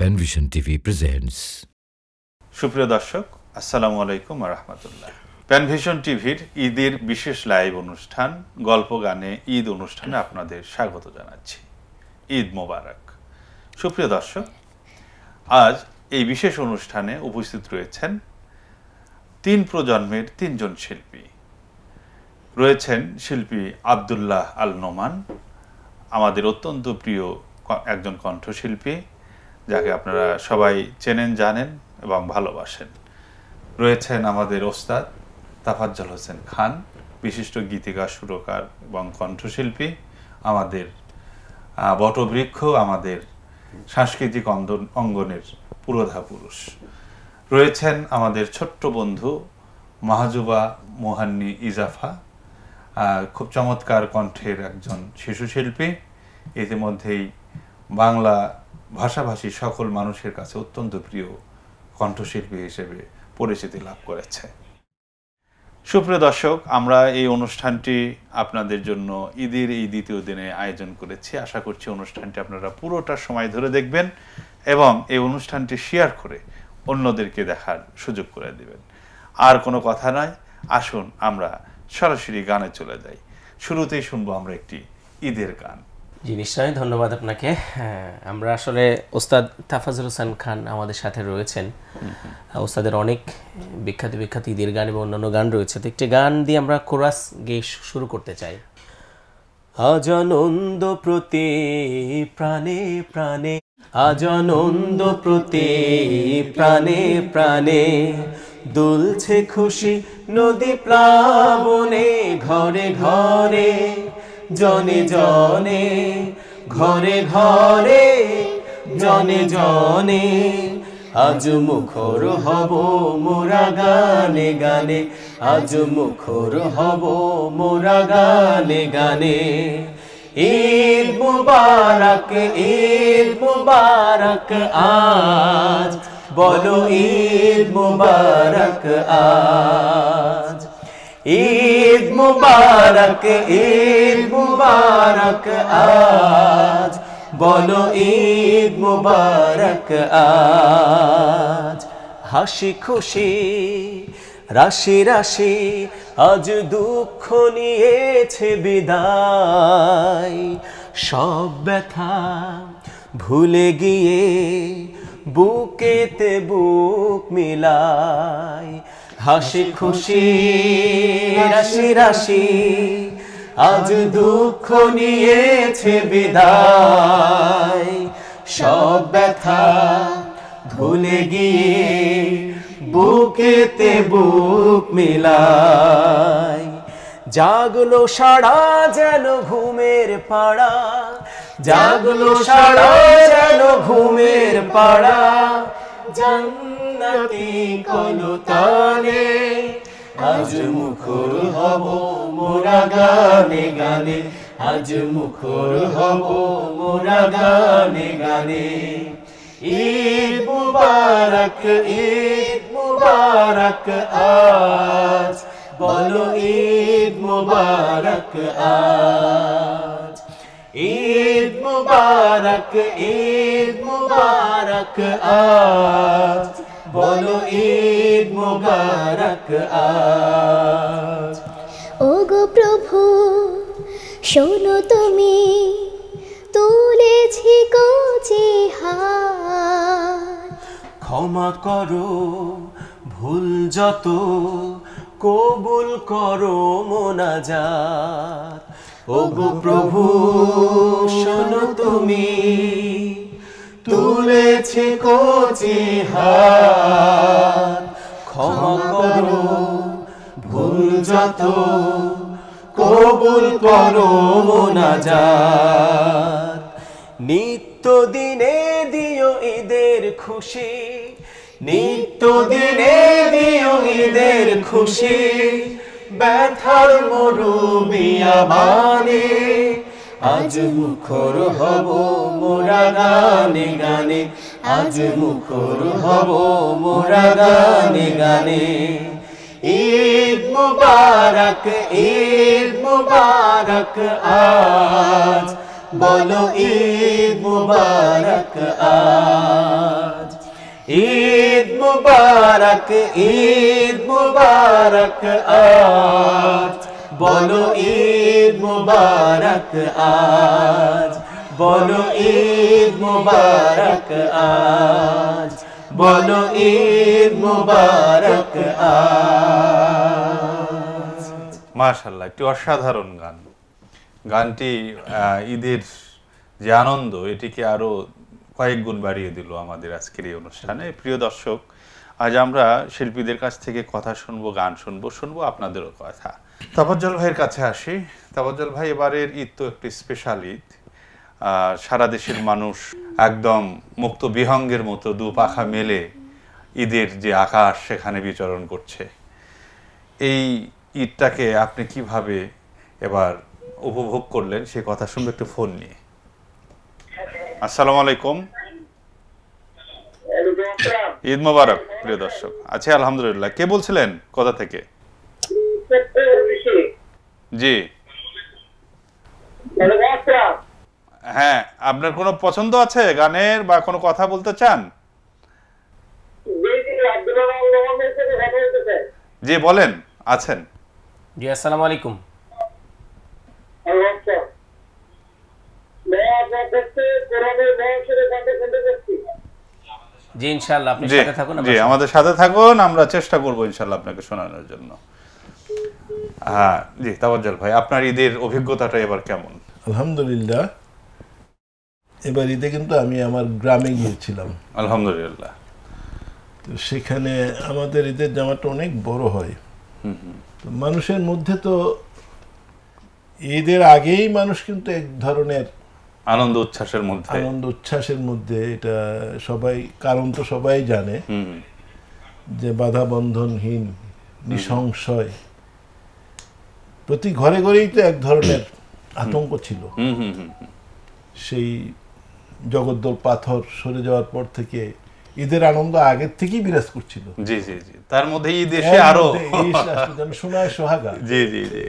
Panvision TV presents. সুপ্রিয় দর্শক, আসসালামু আলাইকুম ওয়া রাহমাতুল্লাহ। প্যানভিশন টিভির ঈদের বিশেষ লাইভ অনুষ্ঠান গল্প গানে ঈদ অনুষ্ঠানে আপনাদের স্বাগত জানাচ্ছি। ঈদ মোবারক। সুপ্রিয় দর্শক, আজ এই বিশেষ অনুষ্ঠানে উপস্থিত রয়েছেন তিন প্রজন্মের তিনজন শিল্পী। রয়েছেন শিল্পী আব্দুল্লাহ আল নোমান, আমাদের অত্যন্ত প্রিয় একজন কণ্ঠশিল্পী, যাকে আপনারা সবাই চেনেন, জানেন এবং ভালোবাসেন। রয়েছেন আমাদের ওস্তাদ তাফাজ্জল হোসেন খান, বিশিষ্ট গীতিকার, সুরকার এবং কণ্ঠশিল্পী, আমাদের বটবৃক্ষ, আমাদের সাংস্কৃতিক অঙ্গনের পুরোধা পুরুষ। রয়েছেন আমাদের ছোট্ট বন্ধু মাহজুবা মোহান্নি ইজাফা, খুব চমৎকার কণ্ঠের একজন শিশু শিল্পী, ইতিমধ্যেই বাংলা ভাষাভাষী সকল মানুষের কাছে অত্যন্ত প্রিয় কণ্ঠশিল্পী হিসেবে পরিচিতি লাভ করেছে। সুপ্রিয় দর্শক, আমরা এই অনুষ্ঠানটি আপনাদের জন্য ঈদের এই দ্বিতীয় দিনে আয়োজন করেছি। আশা করছি অনুষ্ঠানটি আপনারা পুরোটা সময় ধরে দেখবেন এবং এই অনুষ্ঠানটি শেয়ার করে অন্যদেরকে দেখার সুযোগ করে দেবেন। আর কোনো কথা নয়, আসুন আমরা সরাসরি গানে চলে যাই। শুরুতেই শুনবো আমরা একটি ঈদের গান। জি, নিশ্চয়ই ধন্যবাদ আপনাকে। আমরা আসলে ওস্তাদ তাফাজ্জল হোসেন খান আমাদের সাথে রয়েছেন। ওস্তাদের অনেক বিখ্যাত বিখ্যাত ঈদের গান এবং অন্যান্য গান রয়েছে, তো একটি গান দিয়ে আমরা কোরাস গেয়ে শুরু করতে চাই। আজ আনন্দ প্রতি প্রাণে প্রাণে, আজ আনন্দ প্রতি প্রাণে প্রাণে, দুলছে খুশি নদী প্লাবনে, ঘরে ঘরে জনে জনে, ঘরে ঘরে জনে জনে, আজ মুখর হব মোরা গানে গানে, আজ মুখর হব মোরা গানে গানে। ঈদ মুবারক, ঈদ মুবারক আজ, বলো ঈদ মুবারক আজ। ঈদ মুবারক, ঈদ মুবারক আজ, বলো ঈদ মুবারক আজ। হাসি খুশি রাশি রাশি আজ দুঃখ নিয়েছে বিদায়, সব ব্যথা ভুলে গিয়ে বুকেতে বুক মিলাই। হাসি খুশি রাশি রাশি আজ দুঃখ নিয়েছে বিদায়, সব ব্যথা ভুলে গিয়ে বুকেতে বুক মিলাই। জাগলো সারা যেন ঘুমের পাড়া, জাগলো সারা যেন ঘুমের পাড়া, জান্নাতি কলতানে, আজ মুখর হব মোরা গানে গানে, আজ মুখর হব মোরা গানে গানে। ঈদ মুবারক, ঈদ মুবারক আজ, বলো ঈদ মুবারক আজ। ঈদ মুবারক, ঈদ মুবারক আজ, বলো ঈদ মুবারক আজ। ওগো প্রভু শোনো তুমি, তুলেছি কচি হাত, ক্ষমা করো ভুল যত, কবুল করো মোনাজাত। ওগো প্রভু শোনো তুমি, তুলেছি কচি হাত, ক্ষমা করো ভুল যত, কবুল করো মোনাজাত। নিত্য দিনে দিও ঈদের খুশি, নিত্য দিনে দিও ঈদের খুশি, ব্যথার মরুবিয়ামানে, আজ মুখর হব মোরা গানে গানে, আজ মুখর হব মোরা গানে গানে। ঈদ মুবারক, ঈদ মুবারক আজ, বলো ঈদ মুবারক আজ। ঈদ মুবারক, ঈদ মুবারক আজ, বলো ঈদ মুবারক আজ, বলো ঈদ মুবারক আজ, বলো ঈদ মুবারক আজ। মাশাআল্লাহ, একটি অসাধারণ গান। গানটি ঈদের যে আনন্দ এটিকে আরো কয়েক গুণ বাড়িয়ে দিল আমাদের আজকের এই অনুষ্ঠানে। প্রিয় দর্শক, আজ আমরা শিল্পীদের কাছ থেকে কথা শুনবো, গান শুনবো আপনাদেরও কথা। তাবাজ্জল ভাইয়ের কাছে আসি। তাবাজ্জল ভাই, এবারের ঈদ তো একটি স্পেশাল ঈদ। সারা দেশের মানুষ একদম মুক্ত বিহঙ্গের মতো দু পাখা মেলে ঈদের যে আকাশ সেখানে বিচরণ করছে। এই ঈদটাকে আপনি কিভাবে এবার উপভোগ করলেন সে কথা শুনবো একটু ফোন নিয়ে। আসসালামু আলাইকুম, ঈদ মোবারক প্রিয় দর্শক। আচ্ছা, আলহামদুলিল্লাহ। কে বলছিলেন, কোথা থেকে? জি, হ্যাঁ, আপনার কোনো পছন্দ আছে গানের বা কোনো কথা বলতে চান? জি বলেন, আছেন। জি, আসসালামু আলাইকুম। জি ইনশাআল্লাহ, আপনি সাথে থাকুন। জি, আমাদের সাথে থাকুন, আমরা চেষ্টা করব ইনশাআল্লাহ আপনাকে শোনানোর জন্য। হ্যাঁ জি, তাওয়াজ্জল ভাই, আপনার ঈদের অভিজ্ঞতাটা এবার কেমন? আলহামদুলিল্লাহ, এবার ঈদে কিন্তু আমি আমার গ্রামে গিয়েছিলাম। আলহামদুলিল্লাহ। তো সেখানে আমাদের ঈদের জামাটা অনেক বড় হয়। তো মানুষের মধ্যে তো ঈদের আগেই মানুষ কিন্তু এক ধরনের আনন্দ উচ্ছ্বাসের মধ্যে এটা সবাই, কারণ তো সবাই জানে যে বাধা বন্ধনহীন নিঃসংশয় প্রতি ঘরে ঘরেই তো এক ধরনের আতঙ্ক ছিল। সেই জগদ্দল পাথর সরে যাওয়ার পর থেকে ঈদের আনন্দ আগের থেকেই বিরাজ করছিল। জি জি জি, তার মধ্যে ঈদ এসে আরো সোনায় সোহাগা। জি জি জি,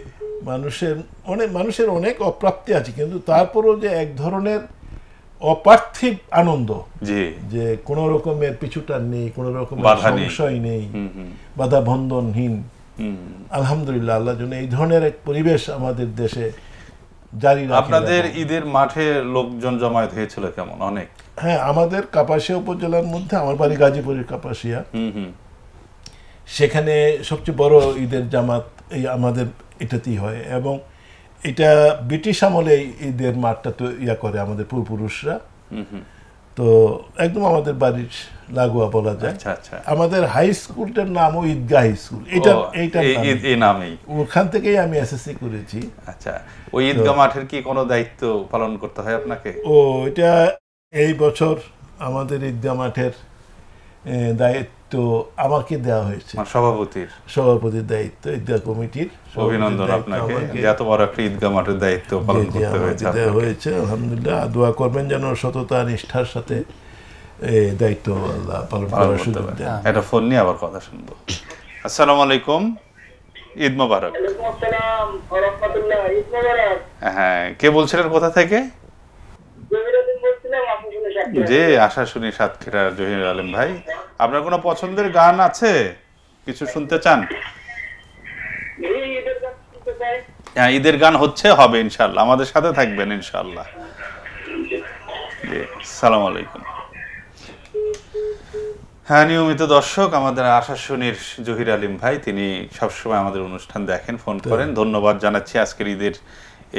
মানুষের অনেক অপ্রাপ্তি আছে, কিন্তু তারপরও যে এক ধরনের অপার্থিব আনন্দ, যে কোনো রকমের পিছুটান নেই, কোনো রকমের সংশয় নেই, বাধা বন্ধনহীন। আলহামদুলিল্লাহ, আল্লাহর জন্য এই ধরনের এক পরিবেশ আমাদের দেশে জারি রাখে। আপনাদের ঈদের মাঠে লোকজন জমায়েত হয়েছিল কেমন? অনেক। হ্যাঁ, আমাদের কাপাসিয়া উপজেলার মধ্যে, আমার বাড়ি গাজীপুরের কাপাসিয়া, সেখানে সবচেয়ে বড় ঈদের জামাত এই আমাদের এটাতেই হয়। এবং এটা ব্রিটিশ আমলে ঈদের মাঠটা তো করে আমাদের পূর্বপুরুষরা। তো একদম আমাদের বাড়ির লাগোয়া বলা যায়। আমাদের হাই স্কুলটার নামও ঈদগাহ হাই স্কুল। ওখান থেকেই আমি এসএসসি করেছি। আচ্ছা, ওই ঈদগাহ মাঠের কি কোনো দায়িত্ব পালন করতে হয় আপনাকে? এটা এই বছর আমাদের ঈদগাহ মাঠের দায়িত্ব আমাকে দেওয়া হয়েছে, সভাপতির দায়িত্ব, ঈদগাহ কমিটির। অভিনন্দন আপনাকে, এত বড় একটা ঈদগাহ মাঠের দায়িত্ব পালন করতে হয়েছে। আলহামদুলিল্লাহ, দোয়া করবেন যেন সততা নিষ্ঠার সাথে দায়িত্ব আল্লাহ পালন করার সুযোগ দেন। একটা ফোন নিয়ে আবার কথা শুনবো। আসসালামু আলাইকুম, ঈদ মোবারক। হ্যাঁ, কে বলছিলেন, কোথা থেকে? জি, আশা শুনি সাতক্ষীরার জহির আলম ভাই। আপনার কোনো পছন্দের গান আছে, কিছু শুনতে চান? হ্যাঁ, ঈদের গান হবে ইনশাআল্লাহ, আমাদের সাথে থাকবেন ইনশাআল্লাহ। আসসালামু আলাইকুম। হ্যাঁ, নিয়মিত দর্শক, আমাদের আশা শুনির জহির আলিম ভাই, তিনি সবসময় আমাদের অনুষ্ঠান দেখেন, ফোন করেন। ধন্যবাদ জানাচ্ছি আজকের ঈদের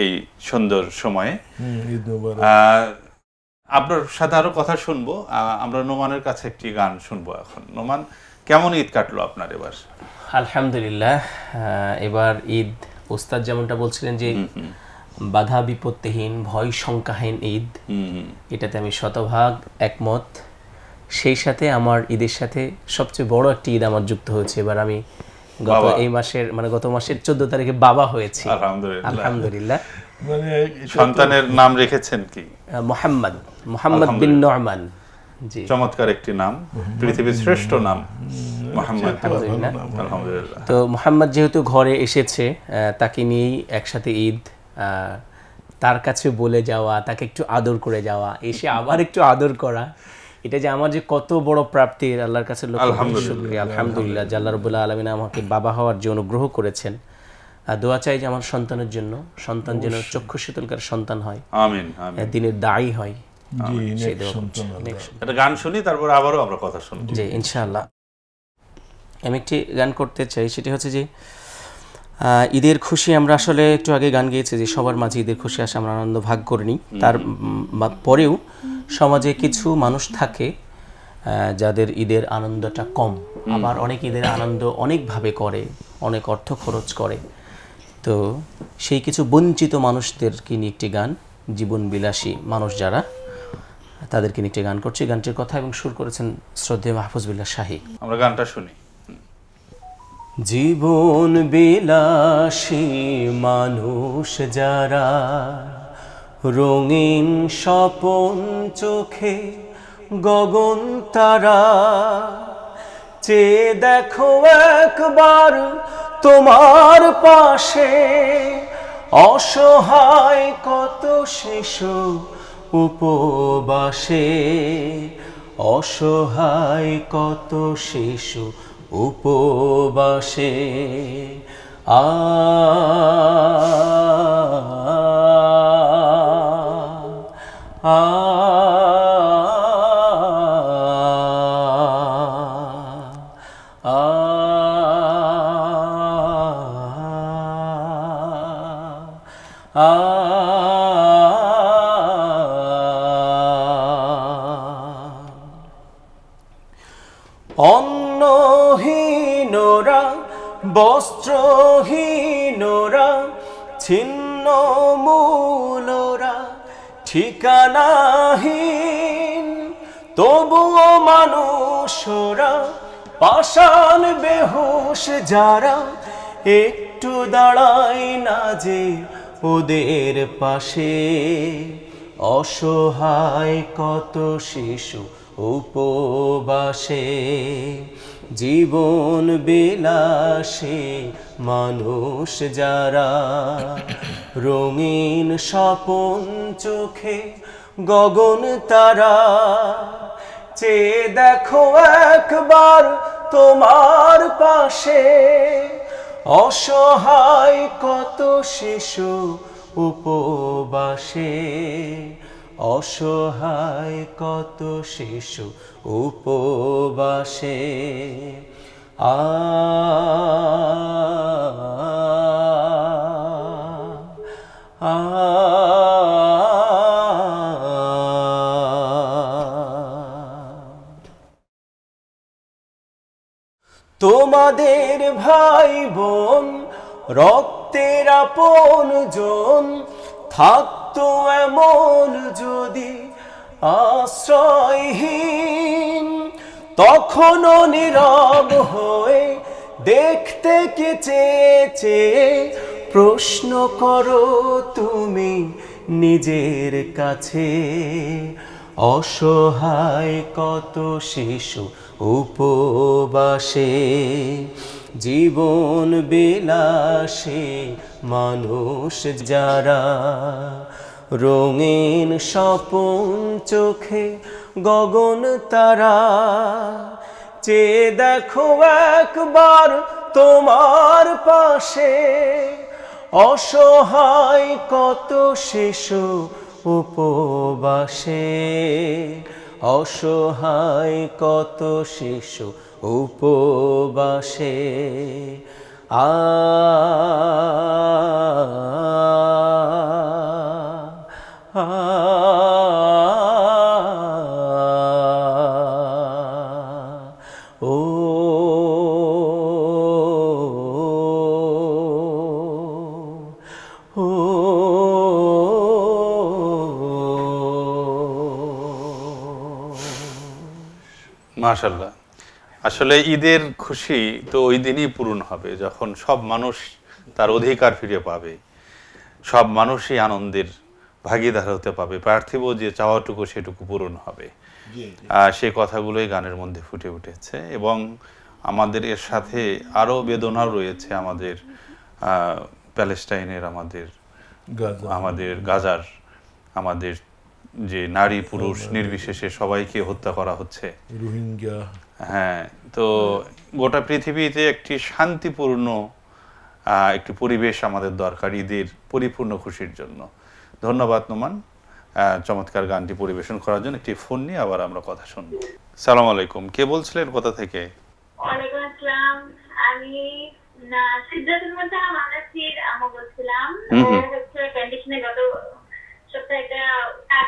এই সুন্দর সময়ে। আপনার সাথে আরো কথা শুনবো। আমরা নোমানের কাছে একটি গান শুনবো এখন। নোমান, কেমন ঈদ কাটলো আপনার এবার? আলহামদুলিল্লাহ, এবার ঈদ ওস্তাদ যেমনটা বলছিলেন যে বাধা বিপত্তিহীন, ভয় শঙ্কাহীন ঈদ, এটাতে আমি শতভাগ একমত। সেই সাথে আমার ঈদের সাথে সবচেয়ে বড় একটি ঈদ আমার যুক্ত হয়েছে। এবার আমি গত মাসের 14 তারিখে বাবা হয়েছি। আলহামদুলিল্লাহ। সন্তানের নাম রেখেছেন কি? মোহাম্মদ বিন নোমান। জি, চমৎকার একটি নাম, পৃথিবীর শ্রেষ্ঠ নাম মোহাম্মদ। আলহামদুলিল্লাহ। তো মোহাম্মদ যেহেতু ঘরে এসেছে, তাকে নিয়েই একসাথে ঈদ, তার কাছে বলে যাওয়া, তাকে একটু আদর করে যাওয়া, এসে আবার একটু আদর করা, এটা যে আমার যে কত বড় প্রাপ্তি আল্লাহর কাছে শুকরিয়া আলহামদুলিল্লাহ যে আল্লাহ রাব্বুল আলামিন আমাকে বাবা হওয়ার যে অনুগ্রহ করেছেন। দোয়া চাই যে আমার সন্তানের জন্য, সন্তান যেন চক্ষু শীতলকার সন্তান হয়, আমিন আমিন, দিনের দায়ী হয়। একটা গান শুনি, তারপর আবারও আমরা কথা শুনব। জি ইনশাআল্লাহ। আমি একটি গান করতে চাই, সেটি হচ্ছে যে ঈদের খুশি আমরা আসলে একটু আগে গান গেয়েছি যে সবার মাঝে ঈদের খুশি আসে, আমরা আনন্দ ভাগ করিনি। তার পরেও সমাজে কিছু মানুষ থাকে যাদের ঈদের আনন্দটা কম, আবার অনেক ঈদের আনন্দ অনেকভাবে করে, অনেক অর্থ খরচ করে। তো সেই কিছু বঞ্চিত মানুষদেরকে নিয়ে একটি গান, জীবন বিলাসী মানুষ যারা, তাদেরকে নিয়ে একটি গান করছি। গানটির কথা এবং সুর করেছেন শ্রদ্ধেয় মাহফুজ বিল্লাহ শাহী। আমরা গানটা শুনি। জীবন বিলাসী মানুষ যারা, রঙিন স্বপন চোখে গগন তারা, চেয়ে দেখো একবার তোমার পাশে, অসহায় কত শিশু উপবাসে, অসহায় কত শিশু উপবাসে। আ আ অন্নহীনরা, বস্ত্রহীনরা, ছিন্ন মূলরা, ঠিকানাহীন, তবুও মানুষরা, পাষাণ বেহুশ যারা, একটু দাঁড়ায় না যে ওদের পাশে, অসহায় কত শিশু উপবাসে। জীবন বিলাসী মানুষ যারা, রঙিন স্বপন চোখে গগন তারা, চেয়ে দেখো একবার তোমার পাশে, অসহায় কত শিশু উপবাসে, অসহায় কত শিশু উপবাসে। আ আ তোমাদের ভাই বোন, রক্তের আপনজন, থাকতো এমন যদি আশ্রয়হীন, তখনও নীরব হয়ে দেখতে কে চেয়ে চেয়ে, প্রশ্ন করো তুমি নিজের কাছে, অসহায় কত শিশু উপবাসে। জীবন বিলাসী মানুষ যারা, রঙিন স্বপন চোখে গগন তারা, চেয়ে দেখো একবার তোমার পাশে, অসহায় কত শিশু উপবাসে, অসহায় কত শিশু উপবাসে। আ আ ও ও মাশাআল্লাহ। আসলে ঈদের খুশি তো ওই দিনই পূরণ হবে যখন সব মানুষ তার অধিকার ফিরে পাবে, সব মানুষই আনন্দের ভাগীদার হতে পাবে, পার্থিব যে চাওয়াটুকু সেটুকু পূরণ হবে। সেই কথাগুলোই গানের মধ্যে ফুটে উঠেছে এবং আমাদের এর সাথে আরও বেদনাও রয়েছে আমাদের প্যালেস্টাইনের, আমাদের গাজার, আমাদের যে নারী পুরুষ নির্বিশেষে সবাইকে হত্যা করা হচ্ছে, রোহিঙ্গা। হ্যাঁ, তো গোটা পৃথিবীতে একটি শান্তিপূর্ণ একটি পরিবেশ আমাদের দরকার ঈদের পরিপূর্ণ খুশির জন্য। ধন্যবাদ নোমান চমৎকার গানটি পরিবেশন করার জন্য। একটি ফোন নিয়ে আবার আমরা কথা শুনবো। সালাম আলাইকুম, কে বলছিলেন কোথা থেকে? ওয়ালাইকুম আসসালাম, আমি সিদ্ধার্থের মধ্যে মানাসির আমা বলছিলাম। হচ্ছে কন্ডিশনে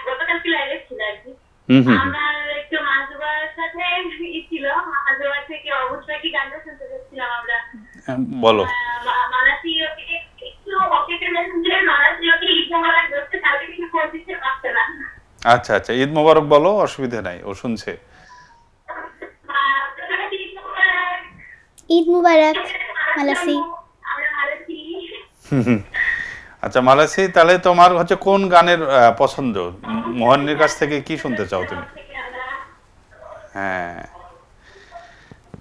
গতকালকে লাইভে ছিল আর কি। আমার একটু মাহাজুবার সাথে ছিল, মাহাজুবার থেকে অবশ্যই কি গানটা শুনতে চাচ্ছিলাম আমরা। বলো। মানাসি একটু অকেটের মেসেঞ্জে মানাসি ওকে ঈদ মোবারক বলতে কালকে কিছু ফোন দিতে পারছে না। আচ্ছা আচ্ছা, ঈদ মোবারক বলো, অসুবিধা নাই, ও শুনছে। ঈদ মুবারক মালাসি। আচ্ছা মালাসি, তাহলে তোমার হচ্ছে কোন গানের পছন্দ? মোহনের কাছ থেকে কি শুনতে চাও তুমি? হ্যাঁ,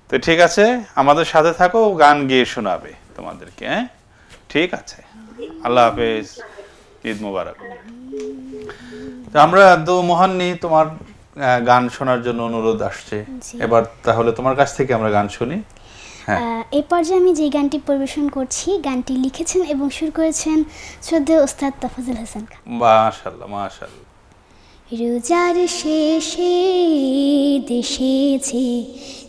তো ঠিক আছে, আমাদের সাথে থাকো, গান গিয়ে শোনাবে তোমাদেরকে। হ্যাঁ ঠিক আছে, আল্লাহ হাফেজ, ঈদ মোবারক। তো আমরা তো মোহননি তোমার গান শোনার জন্য অনুরোধ আসছে, এবার তাহলে তোমার কাছ থেকে আমরা গান শুনি। এই পর্যায়ে আমি যে গানটি পরিবেশন করছি, গানটি লিখেছেন এবং সুর করেছেন শ্রদ্ধেয় ওস্তাদ তাফাজ্জল হাসান খান। মাশাআল্লাহ মাশাআল্লাহ। রোজার শেষে দেশেছে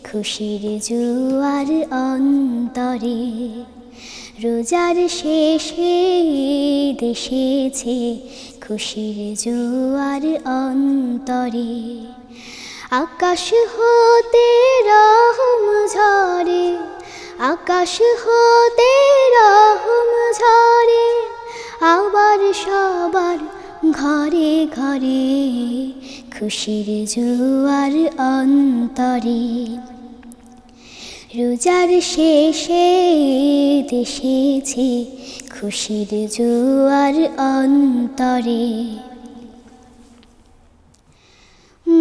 খুশির জোয়ার অন্তরে, রোজার শেষে দেশেছে খুশির জোয়ার অন্তরে, আকাশ হতে রহম ঝরে, আকাশ হতে রহম ঝরে, আবার সবার ঘরে ঘরে খুশির জোয়ার অন্তরে, রোজার শেষে দেশেছে খুশির জোয়ার অন্তরে,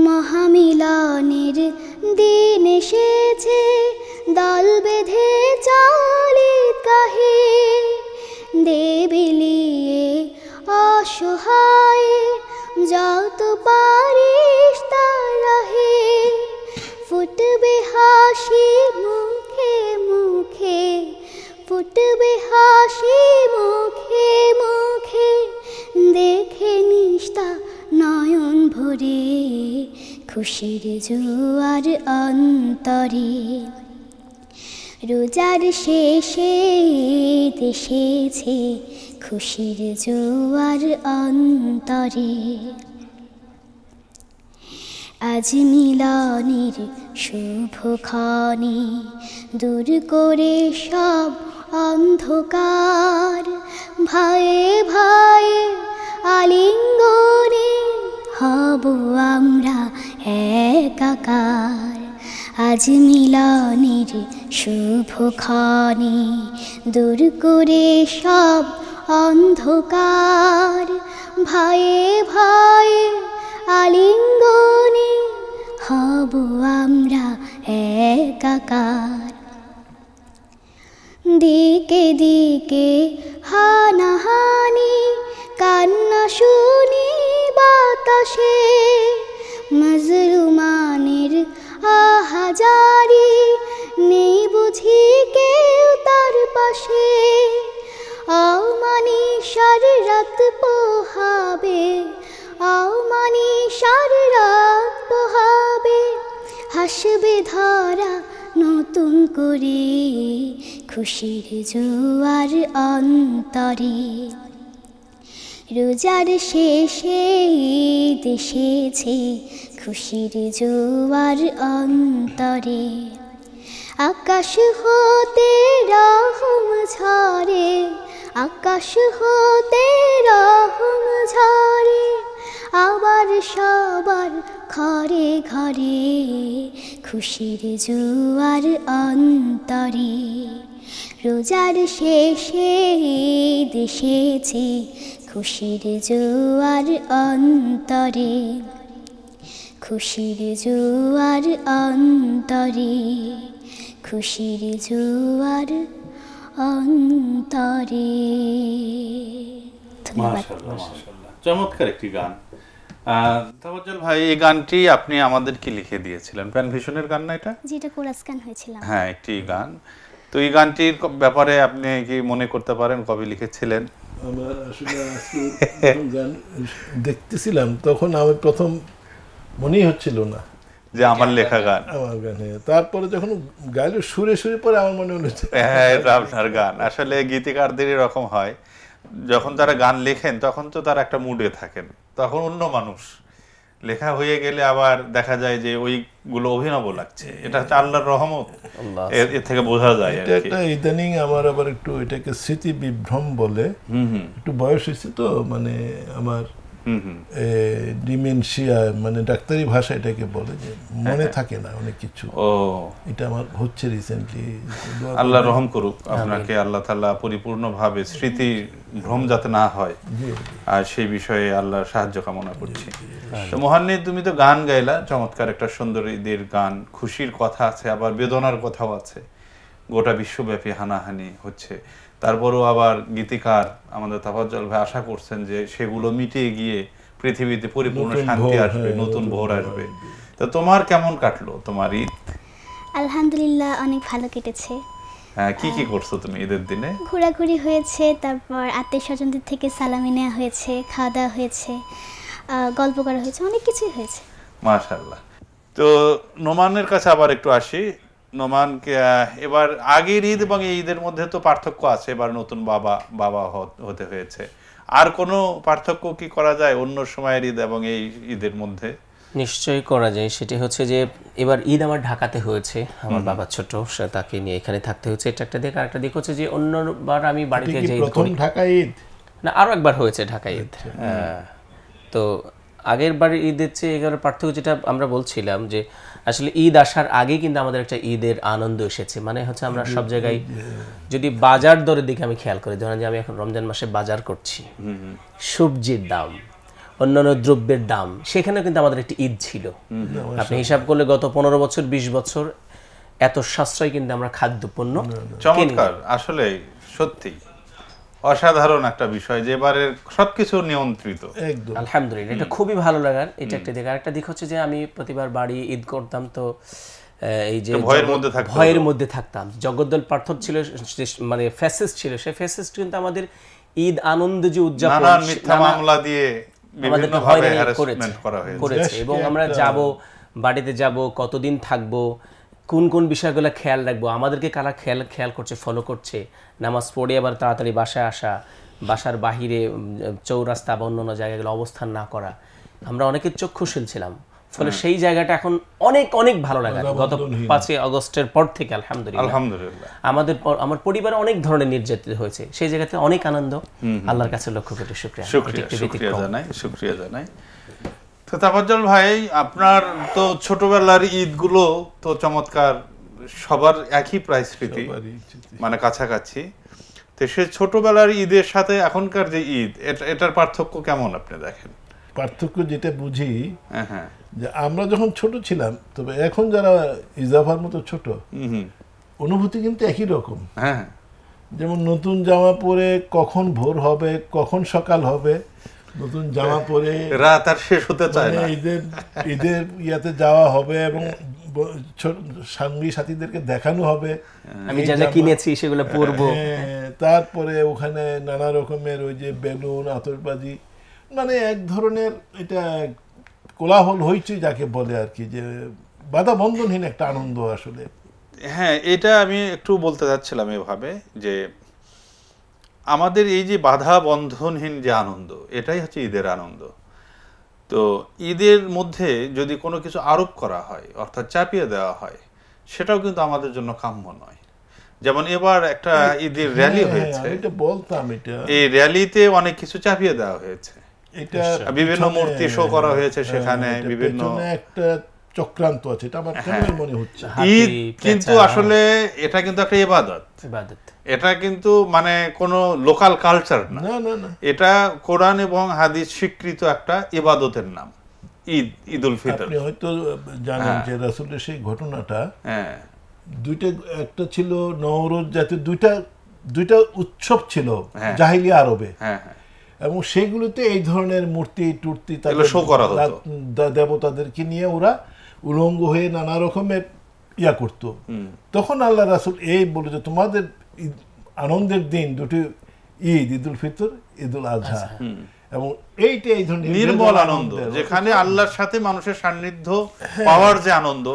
মহামিলনের দিন এসেছে দল বেঁধে চলে কাহে, দেবিলিয়ে অসহায় যত পারিস তারাহে, ফুটবে হাসি মুখে মুখে, ফুটবে হাসি মুখে মুখে, দেখে নিস্তা নয়ন ভরে খুশির জোয়ার অন্তরে, রোজার শেষে দেশেছে খুশির জোয়ার অন্তরে, আজ মিলনের শুভক্ষণে দূর করে সব অন্ধকার, ভয়ে ভয়ে আলিঙ্গনে হব আমরা একাকার, আজ মিলনের শুভক্ষণে দূর করে সব অন্ধকার, ভয়ে ভয়ে আলিঙ্গনে হব আমরা একাকার, দিকে দিকে হানাহানি কান্না শুনি বাতাসে, মজলুমানের আহাজারি নেই বুঝি কেউ তার পাশে, অমানিসার রাত পোহাবে, অমানিসার রাত পোহাবে, হাসবে ধরা নতুন করে খুশির জোয়ার অন্তরে, রোজার শেষে দেশেছে খুশির জোয়ার অন্তরে, আকাশ হতে রহম ঝরে, আকাশ হতে রহম ঝরে, আবার সবার ঘরে ঘরে খুশির জোয়ার অন্তরে, রোজার শেষে দেশেছে খুশির জোয়ার অন্তরে, খুশির জোয়ার অন্তরে, খুশির জোয়ার অন্তরে। মাশাআল্লাহ মাশাআল্লাহ, চমৎকার একটি গান। তাওয়াজ্জুল ভাই, এই গানটি আপনি আমাদেরকে লিখে দিয়েছিলেন, প্যান ভিশনের গান না এটা? যেটা কোরাস গান হয়েছিল। হ্যাঁ, একটি গান। তো এই গানটির ব্যাপারে আপনি কি মনে করতে পারেন কবে লিখেছিলেন? আমার আসলে গান দেখতেছিলাম তখন আমি প্রথম মনেই হচ্ছিল না যে আমার লেখা গান, আমার গান। তারপরে যখন গাইলো সুরে সুরে পরে আমার মনে হলো হ্যাঁ এটা আপনার গান। আসলে গীতিকারদের এরকম হয়, যখন তারা গান লেখেন তখন তো তারা একটা মুডে থাকেন, তখন অন্য মানুষ, লেখা হয়ে গেলে আবার দেখা যায় যে ওইগুলো অভিনব লাগছে। এটা হচ্ছে আল্লাহর রহমত, এর থেকে বোঝা যায়। এটা একটা ইদানিং আমার আবার একটু এটাকে স্মৃতি বিভ্রম বলে, একটু বয়স হয়েছে তো, মানে আমার ডিমেনশিয়া, মানে ডাক্তারি ভাষা এটাকে বলে যে মনে থাকে না অনেক কিছু। এটা আমার হচ্ছে রিসেন্টলি। আল্লাহ রহম করুক আপনাকে, আল্লাহ তাআলা পরিপূর্ণভাবে স্মৃতি ভ্রম যাতে না হয়, আর সেই বিষয়ে আল্লাহর সাহায্য কামনা করছি। তো মোহান্নিদ, তুমি তো গান গাইলা, চমৎকার একটা সুন্দর ঈদের গান, খুশির কথা আছে আবার বেদনার কথাও আছে, গোটা বিশ্বব্যাপী হানাহানি হচ্ছে, তারপরও আবার গীতিকার আমাদের তাফাজ্জল ভাই আশা করছেন যে সেগুলো মিটে গিয়ে পৃথিবীতে পরিপূর্ণ শান্তি আসবে, নতুন ভোর আসবে। তো তোমার কেমন কাটলো তোমার ঈদ? আলহামদুলিল্লাহ, অনেক ভালো কেটেছে। কি কি করছো তুমি ঈদের দিনে? ঘোরাঘুরি হয়েছে, তারপর আত্মীয় স্বজনদের থেকে সালামি নেওয়া হয়েছে, খাওয়া দাওয়া হয়েছে, গল্প করা হয়েছে, অনেক কিছুই হয়েছে। মাশাআল্লাহ। তো নোমানের কাছে আবার একটু আসি। নোমানকে এবার আগের ঈদ এবং এই ঈদের মধ্যে তো পার্থক্য আছে, এবার নতুন বাবা হতে হয়েছে, আর কোনো পার্থক্য কি করা যায় অন্য সময়ের ঈদ এবং এই ঈদের মধ্যে? নিশ্চয়ই করা যায়। সেটি হচ্ছে যে এবার ঈদ আমার ঢাকাতে হয়েছে, আমার বাবা ছোট, তাকে নিয়ে এখানে থাকতে হচ্ছে, এটা একটা দিক। আর একটা দিক হচ্ছে যে অন্যবার আমি বাড়িতে যাই, প্রথম ঢাকা ঈদ না আরো একবার হয়েছে ঢাকা ঈদ। তো আগের বারের ঈদের চেয়ে এগারো পার্থক্য যেটা আমরা বলছিলাম যে আসলে ঈদ আসার আগে কিন্তু আমাদের একটা ঈদের আনন্দ এসেছে। মানে হচ্ছে আমরা সব জায়গায় যদি বাজার দরের দিকে আমি খেয়াল করি, ধরেন যে আমি এখন রমজান মাসে বাজার করছি, সবজির দাম, অন্যান্য দ্রব্যের দাম, সেখানে কিন্তু আমাদের একটি ঈদ ছিল। আপনি হিসাব করলে গত 15 বছর 20 বছর এত সাশ্রয় কিন্তু আমরা খাদ্যপণ্য। চমৎকার, আসলে সত্যি অসাধারণ একটা বিষয় যে এবারে সবকিছু নিয়ন্ত্রিত। আলহামদুলিল্লাহ, এটা খুবই ভালো লাগার। এটা একটা দিক। আরেকটা দিক হচ্ছে যে আমি প্রতিবার বাড়ি ঈদ করতাম, তো এই যে ভয়ের মধ্যে থাকতাম। জগদ্দল পার্থক ছিল, মানে ফ্যাসিস ছিল, সেই ফ্যাসিস কিন্তু আমাদের ঈদ আনন্দ যে উদযাপন মিথ্যা মামলা দিয়ে বিভিন্ন ভাবে হ্যারাসমেন্ট করেছে, এবং আমরা যাব, বাড়িতে যাব, কতদিন থাকবো, কোন কোন বিষয়গুলো খেয়াল রাখবো, আমাদেরকে কারা খেয়াল করছে, ফলো করছে, নামাজ পড়ে আবার তাড়াতাড়ি বাসায় আসা, বাসার বাহিরে চৌরাস্তা বা অন্যান্য জায়গাগুলো অবস্থান না করা, আমরা অনেকে চক্ষুশীল ছিলাম। ফলে সেই জায়গাটা এখন অনেক অনেক ভালো লাগে। গত 5 আগস্টের পর থেকে আলহামদুলিল্লাহ আমার পরিবারে অনেক ধরনের নির্যাতিত হয়েছে, সেই জায়গাতে অনেক আনন্দ। আল্লাহর কাছে লক্ষ কোটি শুকরিয়া জানাই। তো তাফাজ্জল ভাই, আপনার তো ছোটবেলার ঈদগুলো তো চমৎকার, সবার একই প্রায় স্মৃতি, মানে কাছাকাছি। তো সে ছোটবেলার ঈদের সাথে এখনকার যে ঈদ, এটার পার্থক্য কেমন আপনি দেখেন? পার্থক্য যেটা বুঝি যে আমরা যখন ছোট ছিলাম, তবে এখন যারা ইজাফার মতো ছোট, অনুভূতি কিন্তু একই রকম। যেমন নতুন জামা পরে কখন ভোর হবে, কখন সকাল হবে, নতুন জামা পরে রাত আর শেষ হতে চায় না, ঈদের ইয়াতে যাওয়া হবে এবং সঙ্গী সাথীদেরকে দেখানো হবে আমি যা যা কিনেছি সেগুলো পরবো। তারপরে ওখানে নানা রকমের ওই যে বেলুন, আতশবাজি, মানে এক ধরনের এটা কোলাহল হইচই যাকে বলে আর কি, যে বাধা বন্ধনহীন একটা আনন্দ আসলে। হ্যাঁ, এটা আমি একটু বলতে চাচ্ছিলাম এভাবে যে আমাদের এই যে বাধা বন্ধনহীন যে আনন্দ, এটাই হচ্ছে ঈদের আনন্দ। তো ঈদের মধ্যে যদি কোনো কিছু আরোপ করা হয়, অর্থাৎ চাপিয়ে দেওয়া হয়, সেটাও কিন্তু আমাদের জন্য কাম্য নয়। যেমন এবার একটা ঈদের র্যালি হয়েছে, এই র্যালিতে অনেক কিছু চাপিয়ে দেওয়া হয়েছে, বিভিন্ন মূর্তি শো করা হয়েছে সেখানে, বিভিন্ন একটা চক্রান্ত আছে, এটা আমার কেমন মনে হচ্ছে। ঈদ কিন্তু আসলে এটা কিন্তু একটা ইবাদত, এটা কিন্তু মানে কোনো লোকাল কালচার না, এটা কোরআন এবং হাদিস স্বীকৃত একটা ইবাদতের নাম ঈদুল ফিতর। আপনি হয়তো জানেন যে রাসূলের সেই ঘটনাটা, দুইটা, একটা ছিল নওরোজ জাতীয় দুইটা উৎসব ছিল জাহিলিয়া আরবে। এবং সেগুলোতে এই ধরনের মূর্তি টুর্তি দেবতাদেরকে নিয়ে ওরা উলঙ্গ হয়ে নানা রকমের ইয়া করতো। তখন আল্লাহ রাসূল এই বলে যে তোমাদের আনন্দের দিন দুটি ঈদ, ঈদুল ফিতর, ঈদুল আজহা, এবং এইটা এই ধরনের নির্মল আনন্দ, যেখানে আল্লাহর সাথে মানুষের সান্নিধ্য পাওয়ার যে আনন্দ,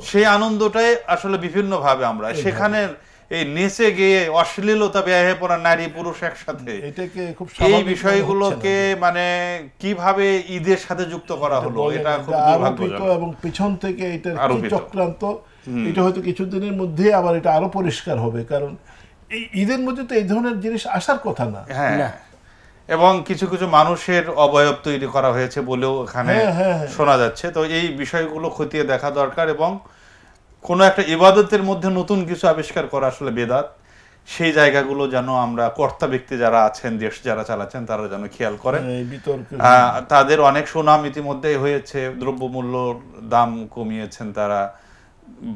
সেই আনন্দটাই আসলে বিভিন্ন ভাবে আমরা সেখানে এই নেচে গিয়ে অশ্লীলতা বেহায়াপনা নারী পুরুষ একসাথে এই বিষয়গুলোকে মানে কিভাবে ঈদের সাথে যুক্ত করা হলো, এটা খুব দুর্ভাগ্যজনক। এবং পিছন থেকে এটা চক্রান্ত, এটা হয়তো কিছুদিনের মধ্যে আবার এটা আরো পরিষ্কার হবে, কারণ এই ঈদের মধ্যে তো এই ধরনের জিনিস আসার কথা না। হ্যাঁ, এবং কিছু কিছু মানুষের অবয়ব তৈরি করা হয়েছে বলেও এখানে শোনা যাচ্ছে। তো এই বিষয়গুলো খতিয়ে দেখা দরকার, এবং কোনো একটা ইবাদতের মধ্যে নতুন কিছু আবিষ্কার করা আসলে বেদাত। সেই জায়গাগুলো যেন আমরা কর্তা ব্যক্তি যারা আছেন, দেশ যারা চালাচ্ছেন, তারা যেন খেয়াল করেন। তাদের অনেক সুনাম ইতিমধ্যে হয়েছে, দ্রব্যমূল্য দাম কমিয়েছেন, তারা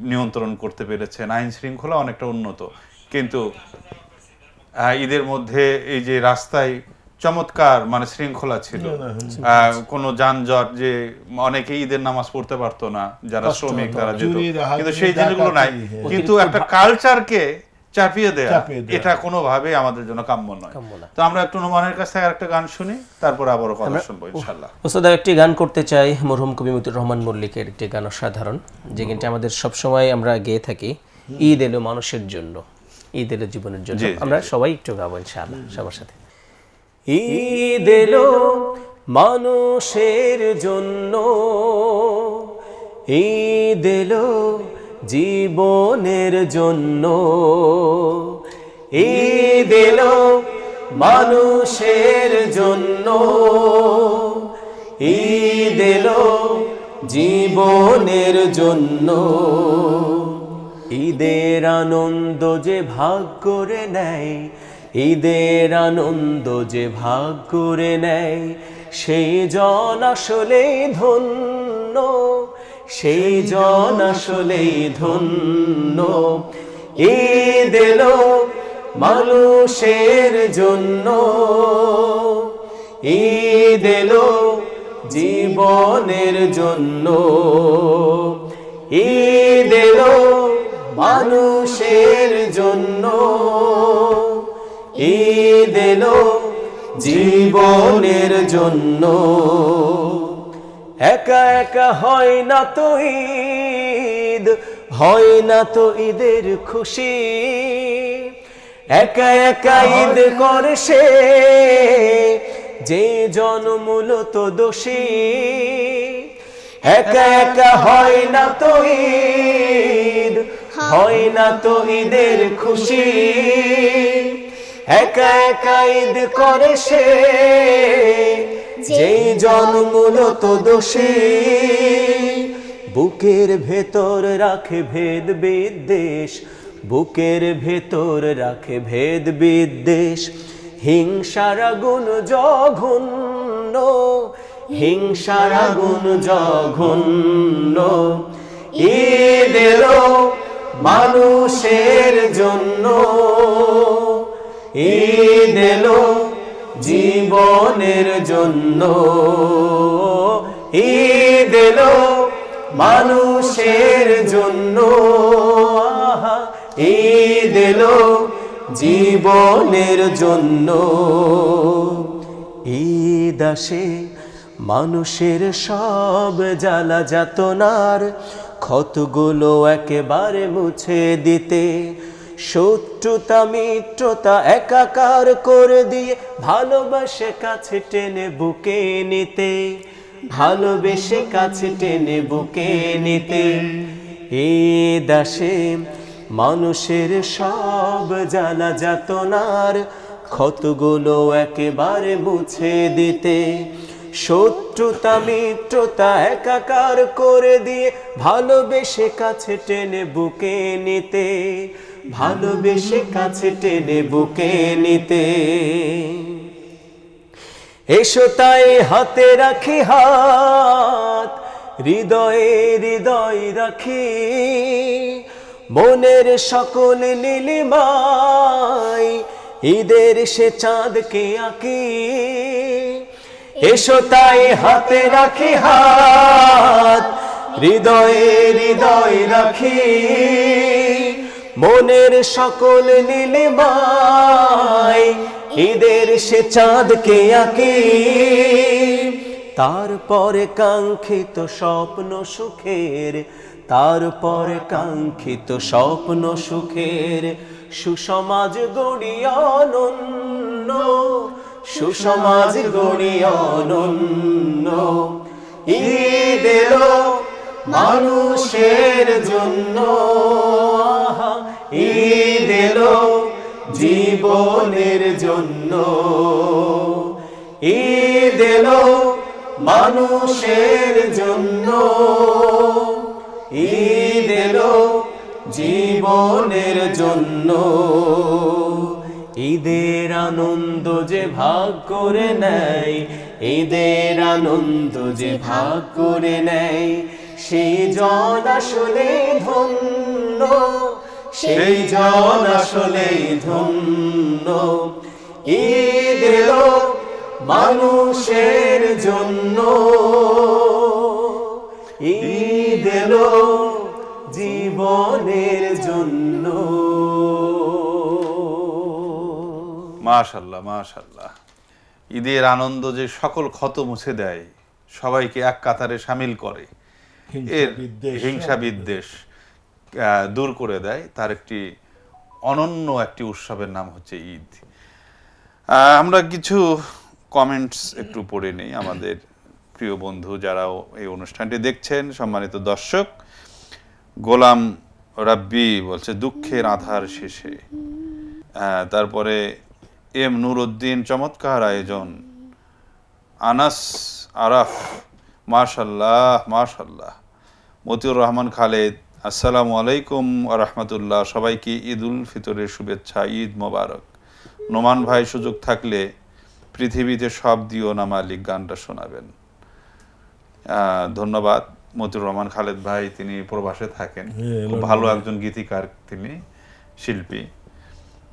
নিয়ন্ত্রণ করতে পেরেছেন, আইন শৃঙ্খলা অনেকটা উন্নত। কিন্তু ঈদের মধ্যে এই যে রাস্তায় চমৎকার মানে শৃঙ্খলা ছিল, কোনো যানজট, যে অনেকে ঈদের নামাজ পড়তে পারতো না যারা শ্রমিক, তারা যেত, কিন্তু সেই জিনিসগুলো নাই। কিন্তু একটা কালচারকে চাপিয়ে দেয়া, এটা কোনোভাবে আমাদের জন্য কাম্য নয়। তো আমরা একটু নোমানের কাছ থেকে একটা গান শুনি, তারপর আবারও কথা শুনবো ইনশাআল্লাহ। ওস্তাদ একটি গান করতে চাই, মরহুম কবি মতিউর রহমান মল্লিকের একটি গান অসাধারণ, যে গানটা আমাদের সবসময় আমরা গেয়ে থাকি, ঈদ এলো মানুষের জন্য, ঈদ এলো জীবনের জন্য। আমরা সবাই একটু গাবো ইনশাআল্লাহ সবার সাথে। ঈদ এলো মানুষের জন্য, ঈদ এলো জীবনের জন্য, ঈদ এলো মানুষের জন্য, ঈদ এলো জীবনের জন্য। ঈদের আনন্দ যে ভাগ করে নেয়, ঈদের আনন্দ যে ভাগ করে নেয়, সেই জন আসলেই ধন্য, সেই জন আসলেই ধন্য। ঈদ এলো মানুষের জন্য, ঈদ এলো জীবনের জন্য, ঈদ এলো মানুষের জন্য, ঈদ এলো জীবনের জন্য। একা একা হয় না তো ঈদ, হয় না তো ঈদের খুশি, একা একা ঈদ করে সে যে জন মূলত দোষী। একা একা হয় না তো ঈদ, হয় না তো ঈদের খুশি, একা একা ঈদ করে সে যে জন মূলত দোষী। বুকের ভেতর রাখে ভেদ বিদ্বেষ, বুকের ভেতর রাখে ভেদ বিদ্বেষ, হিংসার আগুন জঘন্য, হিংসার আগুন জঘন্য। ঈদ এলো মানুষের জন্য, ঈদ এলো জীবনের জন্য, ঈদ এলো মানুষের জন্য, ঈদ এলো জীবনের জন্য। ঈদ আসে মানুষের সব জ্বালা যাতনার ক্ষতগুলো একেবারে মুছে দিতে, শত্রুতা মিত্রতা একাকার করে দিয়ে ভালোবাসে কাছে টেনে বুকে নিতে, ভালোবেসে কাছে টেনে বুকে নিতে। ঈদ আসে মানুষের সব জ্বালা যাতনার ক্ষতগুলো একেবারে মুছে দিতে, শত্রুতা মিত্রতা একাকার করে দিয়ে ভালোবেসে কাছে টেনে বুকে নিতে, ভালোবেসে কাছে টেনে বুকে নিতে। এসো তাই হাতে রাখি হাত, হৃদয়ে হৃদয় রাখি, মনের সকল নীলিমায় ঈদের সে চাঁদকে আঁকি, এসো তাই হাতে রাখি হাত, হৃদয়ে হৃদয় রাখি, মনের সকল নীলিমায় ঈদের সে চাঁদকে আঁকি। তারপরে কাঙ্ক্ষিত স্বপ্ন সুখের, তারপরে কাঙ্ক্ষিত স্বপ্ন সুখের, সুসমাজ গড়ি অনন্য, সুসমাজ গড়ি অনন্য। ঈদ এলো মানুষের জন্য, ঈদ এলো জীবনের জন্য, ঈদ এলো মানুষের জন্য, ঈদ এলো জীবনের জন্য। ঈদের আনন্দ যে ভাগ করে নেয়, ঈদের আনন্দ যে ভাগ করে নেয়, সেই জন আসলে ধন্য, সেই জন আসলে ধন্য। ঈদ এলো মানুষের জন্য, ঈদ এলো জীবনের জন্য। মাশাআল্লাহ মাশাআল্লাহ। ঈদের আনন্দ যে সকল ক্ষত মুছে দেয়, সবাইকে এক কাতারে শামিল করে, এর হিংসা বিদ্বেষ দূর করে দেয়, তার একটি অনন্য একটি উৎসবের নাম হচ্ছে ঈদ। আমরা কিছু কমেন্টস একটু পড়ে নেই আমাদের প্রিয় বন্ধু যারাও এই অনুষ্ঠানটি দেখছেন। সম্মানিত দর্শক, গোলাম রাব্বি বলছে দুঃখের আধার শেষে। তারপরে এম নুরউদ্দিন চমৎকার আয়োজন। আনাস আরাফ মাশাআল্লাহ মাশাআল্লাহ। মতিউর রহমান খালেদ আসসালামু আলাইকুম ওয়া রাহমাতুল্লাহ, সবাইকে ঈদ উল ফিতরের শুভেচ্ছা, ঈদ মোবারক। নোমান ভাই সুযোগ থাকলে পৃথিবীতে সব দিও না মালিক গানটা শোনাবেন। ধন্যবাদ মতিউর রহমান খালেদ ভাই, তিনি প্রবাসে থাকেন, খুব ভালো একজন গীতিকার, তিনি শিল্পী।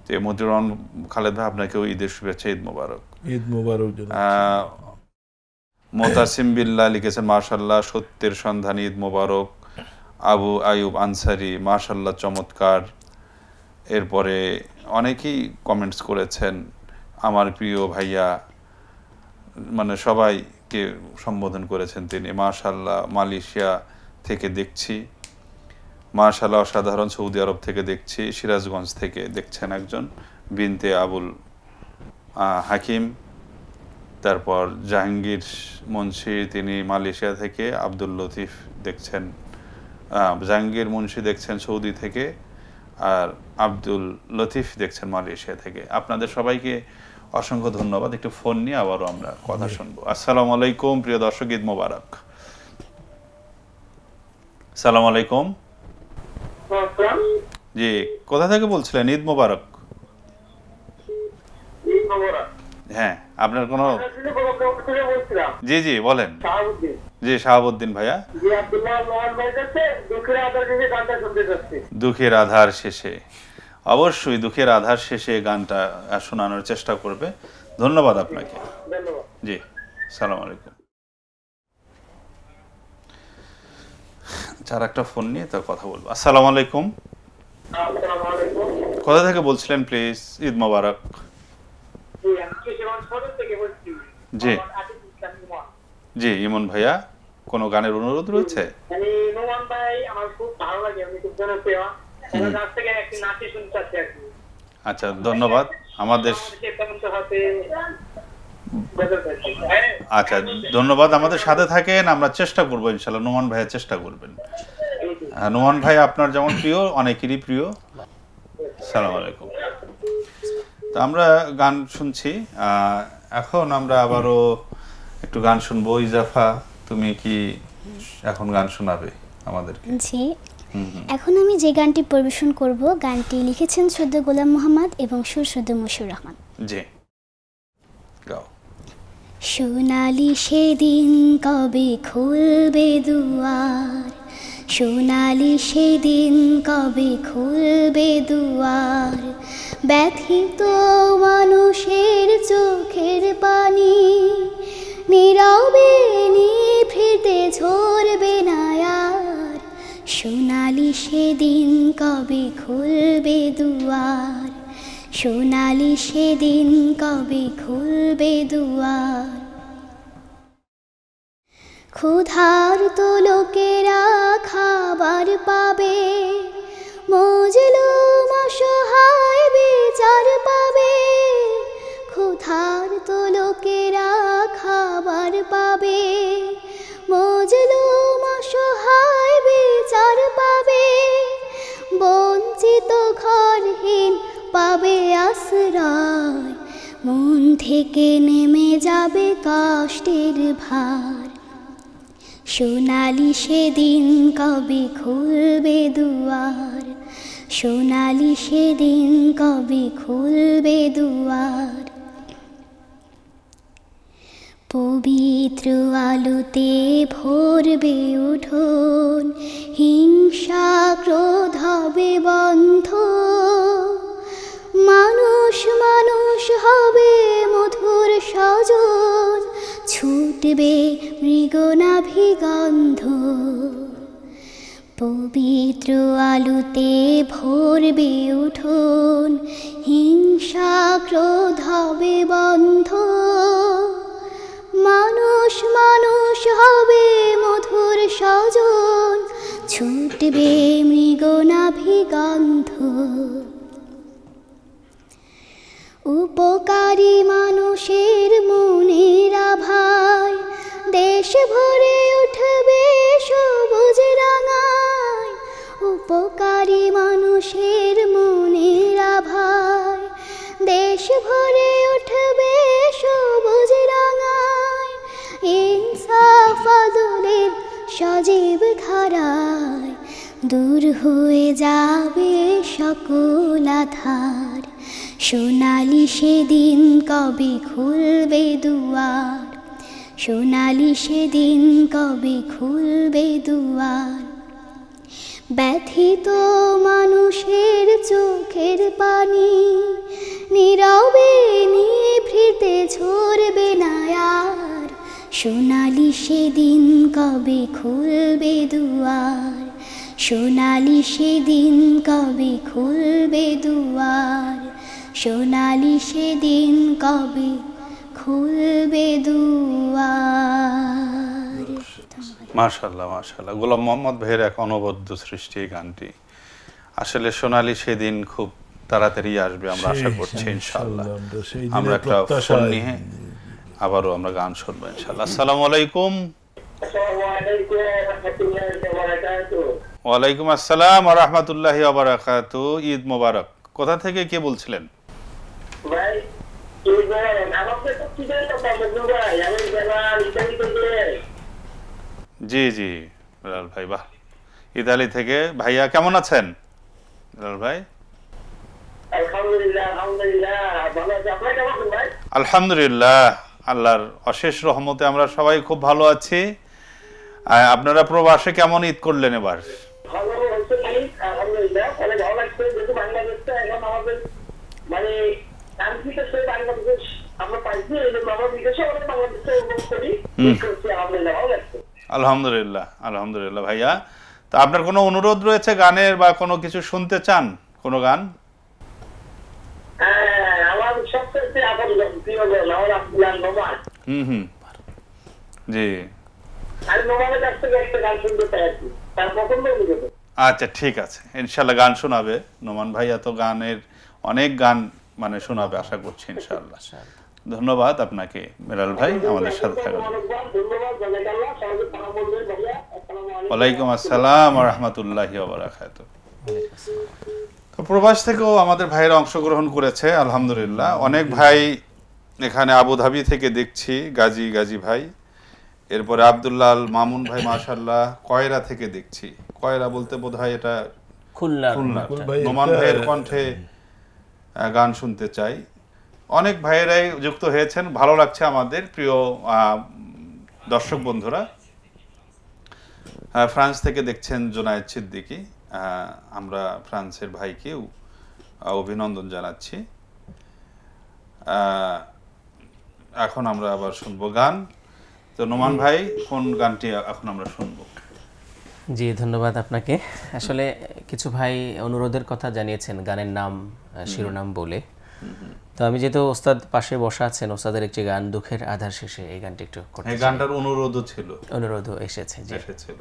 তো মতিউর রহমান খালেদ ভাই আপনাকেও ঈদের শুভেচ্ছা, ঈদ মোবারক। ঈদ মোবারক। মোতাসিম বিল্লাহ লিখেছেন মাশাআল্লাহ, সত্যের সন্ধান, ঈদ মোবারক। আবু আয়ুব আনসারি মাশাআল্লাহ চমৎকার। এরপরে অনেকেই কমেন্টস করেছেন, আমার প্রিয় ভাইয়া, মানে সবাইকে সম্বোধন করেছেন তিনি, মাশাআল্লাহ। মালয়েশিয়া থেকে দেখছি, মাশাআল্লাহ অসাধারণ। সৌদি আরব থেকে দেখছি, সিরাজগঞ্জ থেকে দেখছেন একজন বিনতে আবুল হাকিম। তারপর জাহাঙ্গীর মুন্সি, তিনি মালয়েশিয়া থেকে। আব্দুল লতিফ দেখছেন, জাহাঙ্গীর মুন্সি দেখছেন সৌদি থেকে, আর আব্দুল লতিফ দেখছেন মালয়েশিয়া থেকে। আপনাদের সবাইকে অসংখ্য ধন্যবাদ। একটু ফোন নিয়ে আবারও আমরা কথা শুনবো। আসসালামু আলাইকুম প্রিয় দর্শক, ঈদ মোবারক। আসসালামু আলাইকুম। জি, কোথা থেকে বলছিলেন? ঈদ মোবারক। হ্যাঁ, আপনার কোনো? জি জি বলেন। জি শাহাবুদ্দিন ভাইয়া। দুঃখের আধার শেষে, অবশ্যই দুঃখের আধার শেষে গানটা শোনানোর চেষ্টা করবে। ধন্যবাদ আপনাকে। জি, সালাম আলাইকুম। চার একটা ফোন নিয়ে তার কথা বলবো। আসসালামু আলাইকুম। কোথা থেকে বলছিলেন প্লিজ? ঈদ মোবারক। জি জি ইমন ভাইয়া, কোনো গানের অনুরোধ রয়েছে? আচ্ছা ধন্যবাদ। আমাদের আচ্ছা ধন্যবাদ, আমাদের সাথে থাকেন, আমরা চেষ্টা করবো ইনশাল্লাহ। নোমান ভাইয়া চেষ্টা করবেন। নোমান ভাই আপনার যেমন প্রিয়, অনেকেরই প্রিয়। আসসালামু আলাইকুম। তো আমরা গান শুনছি, এখন আমরা আবারও একটু গান শুনবো। ইজাফা, তুমি কি এখন গান শোনাবে আমাদেরকে? জি, এখন আমি যে গানটি পরিবেশন করব, গানটি লিখেছেন সৈয়দ গোলাম মোহাম্মদ এবং সুর সৈয়দ মশিউর রহমান। জি, গাও। সোনালি সেদিন কবে খুলবে দুয়ার, সোনালি সেদিন কবে খুলবে দুয়ার, ব্যথিত মানুষের চোখের পানি নীরবে নিভৃতে ঝরবে না আর, সোনালি সেদিন কবে খুলবে দুয়ার, সোনালি সেদিন কবে খুলবে দুয়ার। ক্ষুধার্ত লোকেরা খাবার পাবে, মজলুম অসহায় বিচার পাবে, ক্ষুধার্ত লোকেরা খাবার পাবে, মজলুম অসহায় বিচার পাবে, বঞ্চিত ঘরহীন পাবে আশ্রয়, মন থেকে নেমে যাবে কষ্টের ভার, সোনালি সেদিন কবে খুলবে দুয়ার, সোনালি সেদিন কবে খুলবে দুয়ার। পবিত্র আলোতে ভরবে উঠোন, হিংসা ক্রোধ হবে বন্ধ, মানুষ মানুষ হবে মধুর স্বজন, ছুটবে মৃগনাভিগন্ধ। পবিত্র আলোতে ভরবে উঠোন, হিংসা ক্রোধ হবে বন্ধ, মানুষ মানুষ হবে মধুর স্বজন, ছুটবে মৃগনাভিগন্ধ। উপকারী মানুষের মনের আভায় দেশ ভরে উঠবে সবুজ রাঙায়, উপকারী মানুষের মনের আভায় দেশ ভরে উঠবে সবুজ রাঙায়, ইনসাফ আদলের সজীব ধারায় দূর হয়ে যাবে সকল আধার, সোনালি সেদিন কবে খুলবে দুয়ার, সোনালি সেদিন কবে খুলবে দুয়ার। ব্যথিত মানুষের চোখের পানি নীরবে নিভৃতে ঝরবে না আর, সোনালি সেদিন কবে খুলবে দুয়ার, সোনালি সেদিন কবে খুলবে দুয়ার, সোনালি সেদিন কবে খুলবে দুয়ার। মাশাআল্লাহ মাশাআল্লাহ, গোলাম মোহাম্মদ ভাইয়ের এক অনবদ্য সৃষ্টি এই গানটি। আসলে সোনালি সেদিন খুব তাড়াতাড়ি আসবে আমরা আশা করছি ইনশাআল্লাহ। আমরা একটা ফোন নিয়ে আবারও আমরা গান শুনবো ইনশাআল্লাহ। আসসালামু আলাইকুম। ওয়ালাইকুম আসসালাম ওয়া রাহমাতুল্লাহি ওয়া বারাকাতুহু। ঈদ মোবারক। কোথা থেকে কে বলছিলেন? জি জি বেলাল ভাই, বাহ, ইতালি থেকে। ভাইয়া কেমন আছেন বেলাল ভাই? আলহামদুলিল্লাহ, আল্লাহর অশেষ রহমতে আমরা সবাই খুব ভালো আছি। আপনারা প্রবাসে কেমন ঈদ করলেন এবার? আলহামদুলিল্লাহ আলহামদুলিল্লাহ। ভাইয়া, তা আপনার কোনো অনুরোধ রয়েছে গানের বা কোনো কিছু শুনতে চান কোনো গান? জি আচ্ছা ঠিক আছে, ইনশাল্লাহ গান শোনাবে নোমান ভাইয়া। তো গানের অনেক গান মানে শোনাবে আশা করছি ইনশাল্লাহ। ধন্যবাদ আপনাকে বেলাল ভাই আমাদের সাথে থাকার জন্য। ওয়ালাইকুম আসসালাম ওয়া রাহমাতুল্লাহি ওয়া বারাকাতুহু। তো প্রবাস থেকেও আমাদের ভাইয়েরা অংশগ্রহণ করেছে আলহামদুলিল্লাহ। অনেক ভাই এখানে আবুধাবি থেকে দেখছি, গাজী ভাই, এরপরে আব্দুল্লাহ আল মামুন ভাই মাশাআল্লাহ কয়রা থেকে দেখছি। কয়রা বলতে বোধহয় এটা খুলনা। নোমান ভাইয়ের কণ্ঠে গান শুনতে চাই। অনেক ভাইয়েরাই যুক্ত হয়েছেন, ভালো লাগছে আমাদের প্রিয় দর্শক বন্ধুরা। ফ্রান্স থেকে দেখছেন জোনায়েদ সিদ্দিকী, আমরা ফ্রান্সের ভাইকেও অভিনন্দন জানাচ্ছি। এখন আমরা আবার শুনবো গান। তো নোমান ভাই, কোন গানটি এখন আমরা শুনবো? জি, ধন্যবাদ আপনাকে। আসলে কিছু ভাই অনুরোধের কথা জানিয়েছেন গানের নাম শিরোনাম বলে, তো আমি যেহেতু ওস্তাদ পাশে বসা আছেন, ওস্তাদের একটি গান দুঃখের আধার শেষে, এই গানটি একটু করতে চাই। এই গানটার অনুরোধও ছিল, অনুরোধও এসেছে। জি, এসেছিল।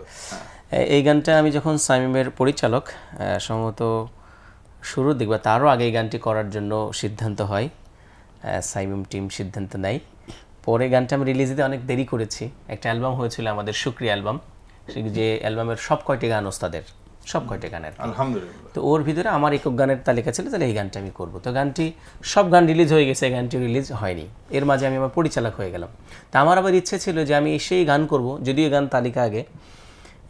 এই গানটা আমি যখন সাইমের পরিচালক সম্ভবত শুরুর দিক বা তারও আগে এই গানটি করার জন্য সিদ্ধান্ত হয়, সাইমিম টিম সিদ্ধান্ত নেয়। পরে গানটা আমি রিলিজ দিতে অনেক দেরি করেছি। একটা অ্যালবাম হয়েছিল আমাদের, শুকরিয়া অ্যালবাম, যে অ্যালবামের সব কয়টি গান ওস্তাদের, সব কয়টি গানের, আলহামদুলিল্লাহ। তো ওর ভিতরে আমার একক গানের তালিকা ছিল, তাহলে এই গানটা আমি করবো। তো গানটি সব গান রিলিজ হয়ে গেছে, এই গানটি রিলিজ হয়নি। এর মাঝে আমি আমার পরিচালক হয়ে গেলাম। তা আমার আবার ইচ্ছে ছিল যে আমি সেই গান করব, যদিও গান তালিকা আগে,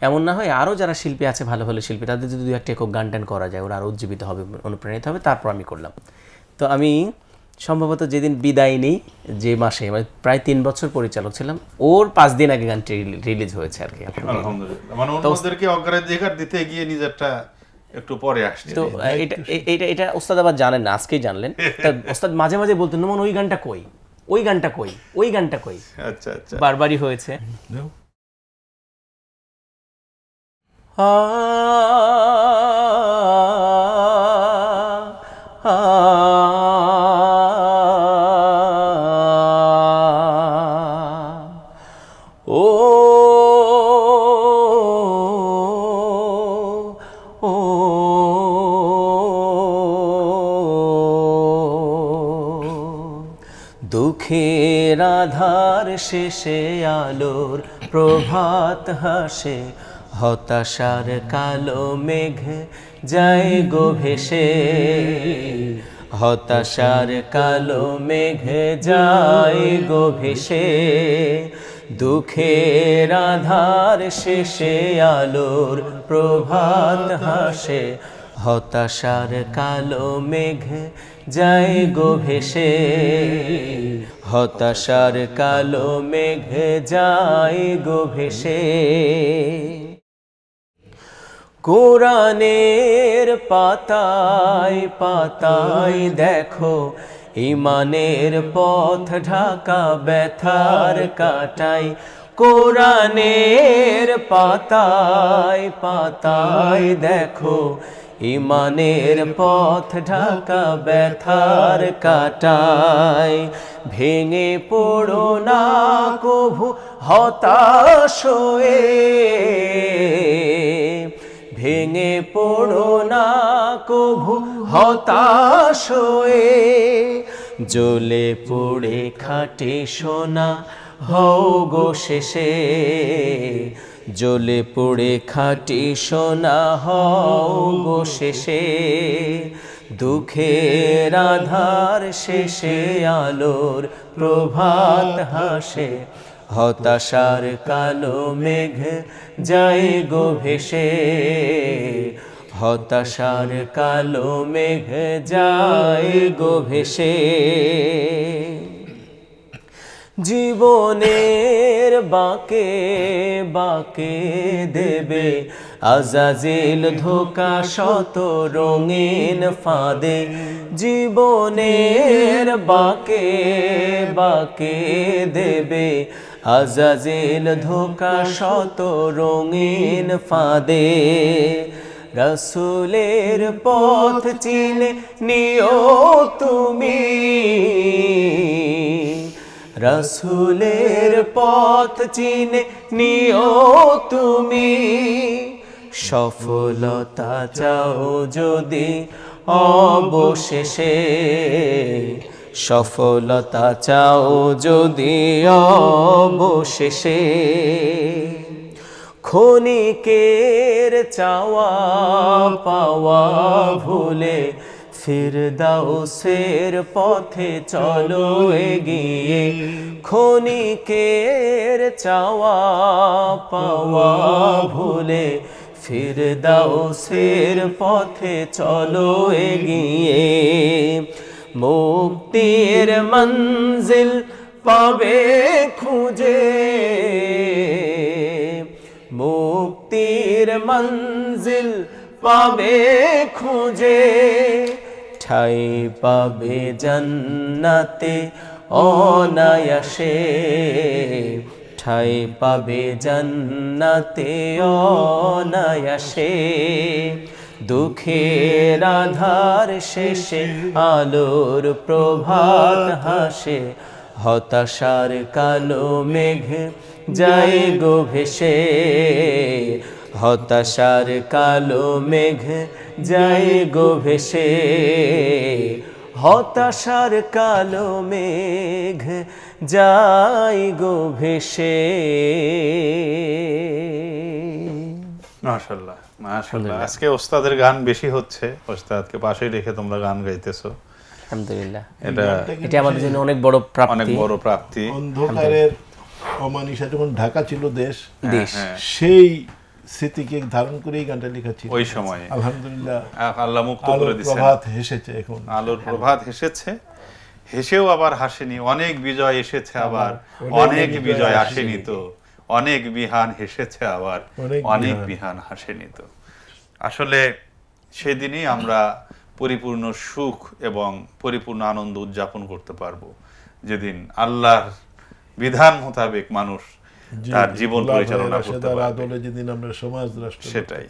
এমন না হয় আরও যারা শিল্পী আছে, ভালো ভালো শিল্পী, তাদের যদি একটা একক গান টান করা যায়, ওরা আরও উজ্জীবিত হবে, অনুপ্রাণিত হবে, তারপর আমি করলাম। তো আমি সম্ভবত যেদিন বিদায় নেই, যে মাসে, মানে প্রায় 3 বছর পরিচালক ছিলাম, ওর 5 দিন আগে গানটি রিলিজ হয়েছে আর কি। আলহামদুলিল্লাহ। মানে অন্যদেরকে অগ্রাধিকার দিতে গিয়ে নিজেরটা একটু পরে আসছে। তো এটা ওস্তাদ আবার জানেন না, আজকেই জানলেন। তা ওস্তাদ মাঝে মাঝে বলতেন, নোমান ওই গানটা কই, ওই গানটা কই, ওই গানটা কই। আচ্ছা আচ্ছা, বারবারই হয়েছে। দুঃখের আধার শেষে আলোর প্রভাত হাসে, হতাশার কালো মেঘ যায় গো ভেসে, হতাশার কালো মেঘ যায় গো ভেসে। দুঃখের আধার শেষে আলোর প্রভাত হাসে, হতাশার কালো মেঘ যায় গো ভেসে, হতাশার কালো মেঘ যায় গো ভেসে। কোরআনের পাতায় পাতায় দেখো, ইমানের পথ ঢাকা ব্যথার কাটাই। কোরআনের পাতায় পাতায় দেখো, ইমানের পথ ঢাকা ব্যথার কাটায়। ভেঙে পড়ো না কভু হতাশ হয়ে, ভেঙে পড়ো না কভু হতাশ হয়ে। জ্বলে পড়ে খাটে সোনা হও গো শেষে, জ্বলে পড়ে খাটি সোনা হও গো শেষে। দুঃখের আধার শেষে আলোর প্রভাত হাসে, হতাশার কালো মেঘ যায় গো ভেসে, হতাশার কালো মেঘ যায় গো ভেসে। জীবনের বাঁকে বাঁকে দেবে আজাজিল ধোকা শত রঙিন ফাঁদে। জীবনের বাঁকে বাঁকে দেবে আজাজিল ধোকা শত রঙিন ফাঁদে। রাসূলের পথ চিনে নিও তুমি, রাসূলের পথ চিনে নিও তুমি। সফলতা চাও যদি অবশেষে, সফলতা চাও যদি অবশেষে। ক্ষণিকের চাওয়া পাওয়া ভুলে ফিরদাউসের পথে চলো এগিয়ে। ক্ষণিকের চাওয়া পাওয়া ভুলে ফিরদাউসের পথে চলো এগিয়ে। মুক্তির মঞ্জিল পাবে খুঁজে, মুক্তি মুক্তির মঞ্জিল পাবে খুঁজে, ঠাই পাবে জান্নাতে অনায়াসে, ঠাই পাবে জান্নাতে অনায়াসে। দুঃখের আধার শেষে আলোর প্রভাত হাসে, হতাশার কালো মেঘ যায় গো ভেসে, হতাশার কালো মেঘ যায় গো ভেসে, হতাশার কালো মেঘ যায় গো ভেসে। মাশাআল্লাহ মাশাআল্লাহ। আজকে ওস্তাদের গান বেশি হচ্ছে, ওস্তাদকে পাশে রেখে তোমরা গান গাইতেছো, আলহামদুলিল্লাহ। এটা আমাদের জন্য অনেক বড় প্রাপ্তি, অনেক বড় প্রাপ্তি। অন্ধকারের অমানিসা যখন ঢাকা ছিল দেশ, সেই স্মৃতিকে ধারণ করেই গানটা লেখা ছিল ওই সময়ে। আলহামদুলিল্লাহ, আল্লাহ মুক্ত করে দিয়েছেন। প্রভাত হেসেছে, এখন আলোর প্রভাত হেসেছে, হেসেও আবার হাসেনি। অনেক বিজয় এসেছে, আবার অনেক বিজয় আসেনি তো, অনেক বিহান হেসেছে, আবার অনেক বিহান হাসেনি তো। আসলে সেদিনই আমরা পরিপূর্ণ সুখ এবং পরিপূর্ণ আনন্দ উদযাপন করতে পারবো, যেদিন আল্লাহর বিধান মোতাবেক মানুষ তার জীবন পরিচালনা করতে পারবে, যেদিন আমরা সমাজ রাষ্ট্র। সেটাই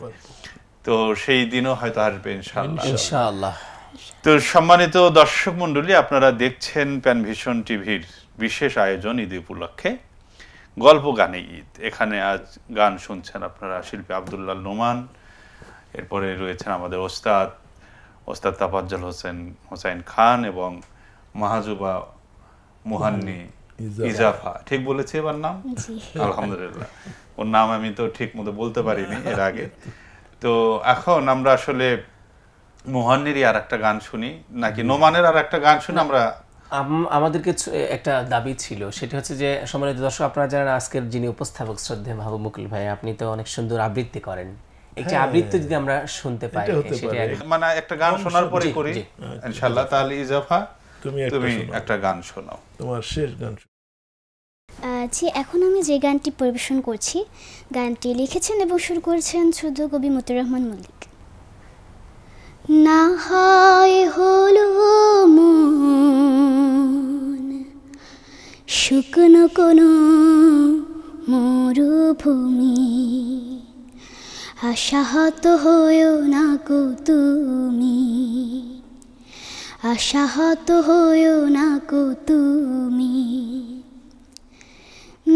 তো, সেই দিনও হয়তো আসবে ইনশাআল্লাহ। তো সম্মানিত দর্শক মণ্ডলী, আপনারা দেখছেন প্যানভিশন টিভির বিশেষ আয়োজন ঈদ উপলক্ষে গল্প গানে ঈদ। এখানে আজ গান শুনছেন আপনারা শিল্পী আব্দুল্লাহ নোমান, এরপরে রয়েছেন আমাদের ওস্তাদ তাফাজ্জল হোসেন খান এবং মাহাজুবা মুহান্নি ইজাফা। ঠিক বলেছি এবার নাম? আলহামদুলিল্লাহ। ওর নাম আমি তো ঠিক মতো বলতে পারিনি এর আগে। তো এখন আমরা আসলে মুহান্নিরই আর একটা গান শুনি, নাকি নোমানের আর একটা গান শুনি? আমরা আমাদেরকে একটা দাবি ছিল, সেটা হচ্ছে যে সম্মানিত দর্শক, আপনারা জানেন আজকের যিনি উপস্থাপক শ্রদ্ধেয় মাহবুব মুকুল ভাই, আপনি তো অনেক সুন্দর আবৃত্তি করেন। একটা আবৃত্তি যদি আমরা শুনতে পাই, সেটা মানে একটা গান শোনার পরে করি ইনশাআল্লাহ। তাহলে ইজাফা, তুমি একটা গান শোনাও, তোমার শেষ গান। জি, এখন আমি যে গানটি পরিবেশন করছি, গানটি লিখেছেন এবং সুর করেছেন শুদ্ধ কবি মতিউর রহমান মল্লিক। না হয় হলো মন শুকনো কোনো মরুভূমি, আশাহত হয়েও না গো তুমি, আশাহত হয়েও না গো তুমি।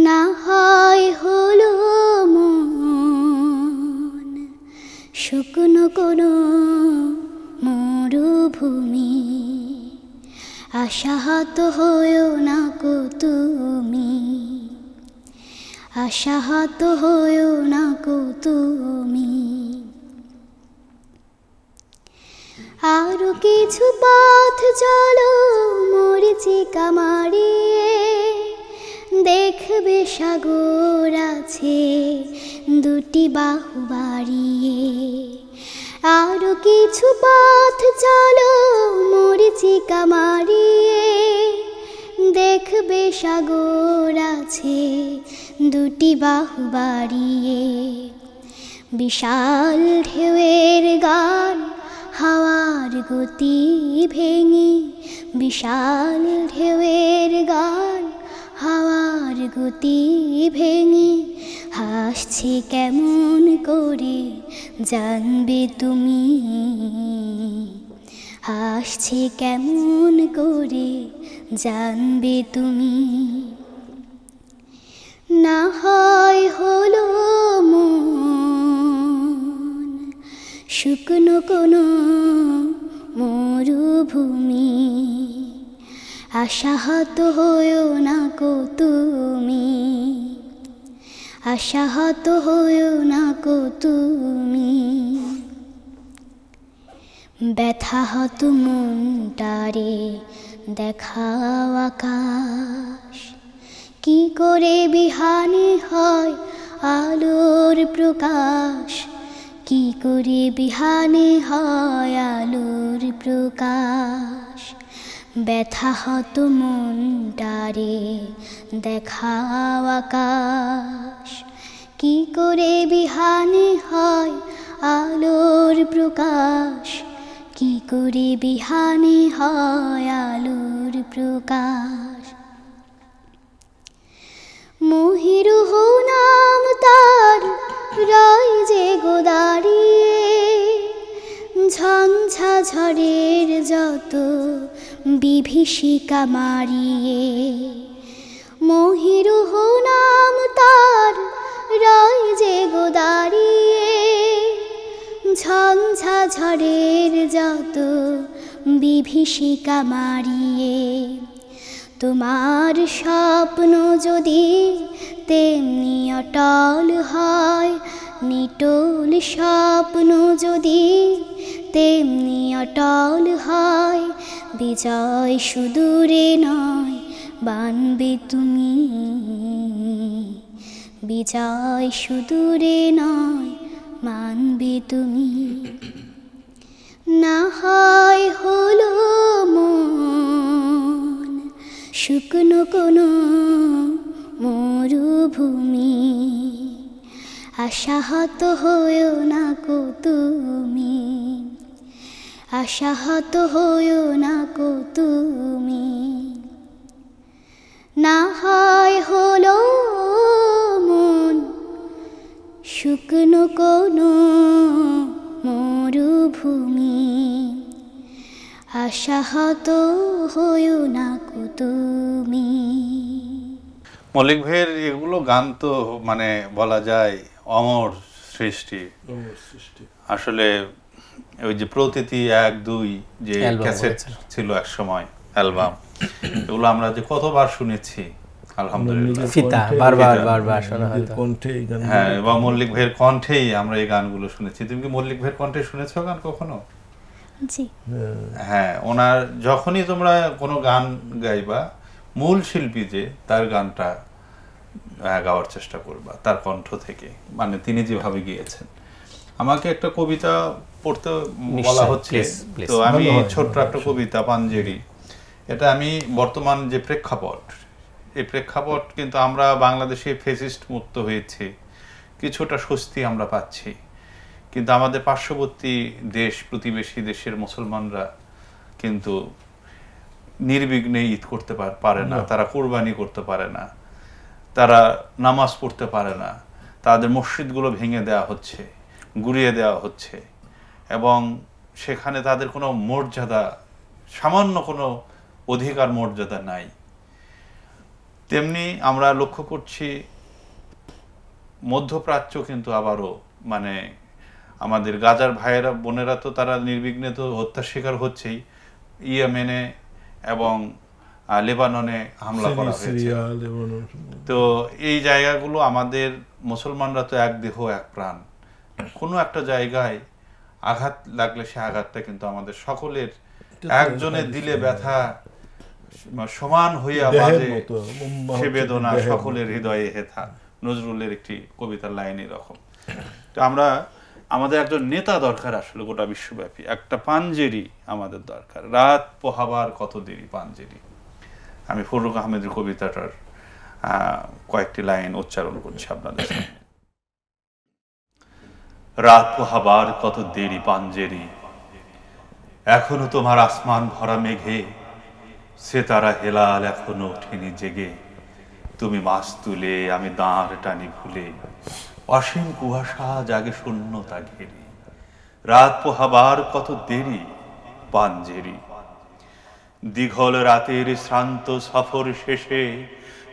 না হয় হলো মন শুকনো কোনো মরুভূমি, আশাহত হয়েও না গো তুমি, আশাহত হয়েও না গো তুমি। আরো কিছু পথ চলো মরিচিকা মারিয়ে, দেখবে সাগর আছে দুটি বাহু বাড়িয়ে। আরো কিছু পথ চলো মরিচিকা মারিয়ে, দেখবে সাগর আছে দুটি বাহু বাড়িয়ে। বিশাল ঢেউয়ের গান হাওয়ার গতি ভেঙে, বিশাল ঢেউয়ের গান হাওয়ার গতি ভেঙে। হাসছে কেমন করে জানবে তুমি, হাসছে কেমন করে জানবে তুমি। না হয় হলো মন শুকনো কোনো মরুভূমি, আশাহত হয়েও না গো তুমি, আশাহত হয়েও না গো তুমি। ব্যথাহত মনটারে দেখাও আকাশ, কি করে বিহানে হয় আলোর প্রকাশ, কি করে বিহানে হয় আলোর প্রকাশ। ব্যথাহত মনটারে দেখাও আকাশ, কি করে বিহানে হয় আলোর প্রকাশ, কি করে বিহানে হয় আলোর প্রকাশ। মহিরুহ নাম তার রায় যে গোদারিয়ে, ঝঞ্ঝা ঝড়ের যত বিভীষিকা মারিয়ে। মহিরুহ নাম তার রায় যে গোদারিয়ে, ঝঞ্ঝা ঝড়ের যত বিভীষিকা মারিয়ে। তোমার স্বপ্ন যদি তেমনি অটল হয়, নিটোল স্বপ্ন যদি তেমনি অটল হয়, বিজয় সুদূরে নয় বানবে তুমি, বিজয় সুদূরে নয় মানবে তুমি। না হয় হলো মন শুকনো কোনো মরুভূমি, আশাহত হয়েও না কো তুমি, আশাহত হয়েও না কো তুমি। না হয় হলো মন শুকনো কোনো মরুভূমি, আশাহত হয়েও না কো তুমি। মল্লিক ভাইয়ের এগুলো গান তো মানে বলা যায় অমর সৃষ্টি। আসলে ওই যে প্রতিটি 1-2 যে ক্যাসেট ছিল এক সময়, অ্যালবাম, এগুলো আমরা যে কতবার শুনেছি আলহামদুলিল্লাহ, ফিতা বারবার বারবার শোনা হতো। হ্যাঁ, এবং মল্লিক ভাইয়ের কণ্ঠেই আমরা এই গানগুলো শুনেছি। তুমি কি মল্লিক ভাইয়ের কণ্ঠে শুনেছো গান কখনো? জি হ্যাঁ, ওনার যখনই তোমরা কোনো গান গাইবা, মূল শিল্পী যে তার গানটা গাওয়ার চেষ্টা করবা তার কণ্ঠ থেকে, মানে তিনি যেভাবে গিয়েছেন। আমাকে একটা কবিতা পড়তে বলা হচ্ছে, তো আমি ছোট্ট একটা কবিতা পাঞ্জেরি, এটা আমি বর্তমান যে প্রেক্ষাপট, এই প্রেক্ষাপট কিন্তু আমরা বাংলাদেশে ফ্যাসিস্ট মুক্ত হয়েছে, কিছুটা স্বস্তি আমরা পাচ্ছি, কিন্তু আমাদের পার্শ্ববর্তী দেশ, প্রতিবেশী দেশের মুসলমানরা কিন্তু নির্বিঘ্নে ঈদ করতে পারে না, তারা কোরবানি করতে পারে না, তারা নামাজ পড়তে পারে না, তাদের মসজিদগুলো ভেঙে দেওয়া হচ্ছে, গুড়িয়ে দেওয়া হচ্ছে, এবং সেখানে তাদের কোনো মর্যাদা, সামান্য কোনো অধিকার মর্যাদা নাই। তেমনি আমরা লক্ষ্য করছি মধ্যপ্রাচ্য কিন্তু আবারও, মানে আমাদের গাজার ভাইয়েরা বোনেরা তো তারা নির্বিঘ্নে তো হত্যার শিকার হচ্ছেই, ইয়েমেনে এবং লেবাননে হামলা করা হয়েছে। তো এই জায়গাগুলো আমাদের মুসলমানরা তো এক দেহ এক প্রাণ, কোনো একটা জায়গায় আঘাত লাগলে সে আঘাতটা কিন্তু আমাদের সকলের, একজনের দিলে ব্যথা সমান হইয়া বাজে, সে বেদনা সকলের হৃদয়ে হেথা, নজরুলের একটি কবিতার লাইন এরকম। তো আমরা, আমাদের একজন নেতা দরকার আসলে গোটা বিশ্বব্যাপী, একটা পাঞ্জেরি আমাদের দরকার। রাত পোহাবার কত দেরি পাঞ্জেরি। আমি ফরুক আহমেদের কবিতাটার কয়েকটি লাইন উচ্চারণ করছি আপনাদের সামনে। রাত পোহাবার কত দেরি পাঞ্জেরি, এখনো তোমার আসমান ভরা মেঘে সেতারা হেলাল এখনো ওঠেনি জেগে। তুমি মাছ তুলে আমি দাঁড় টানি ভুলে, অসীম কুয়াশা জাগে শূন্যতা ঘেরে। রাত পোহাবার কত দেরি পাঞ্জেরি, দীঘল রাতের শ্রান্ত সফর শেষে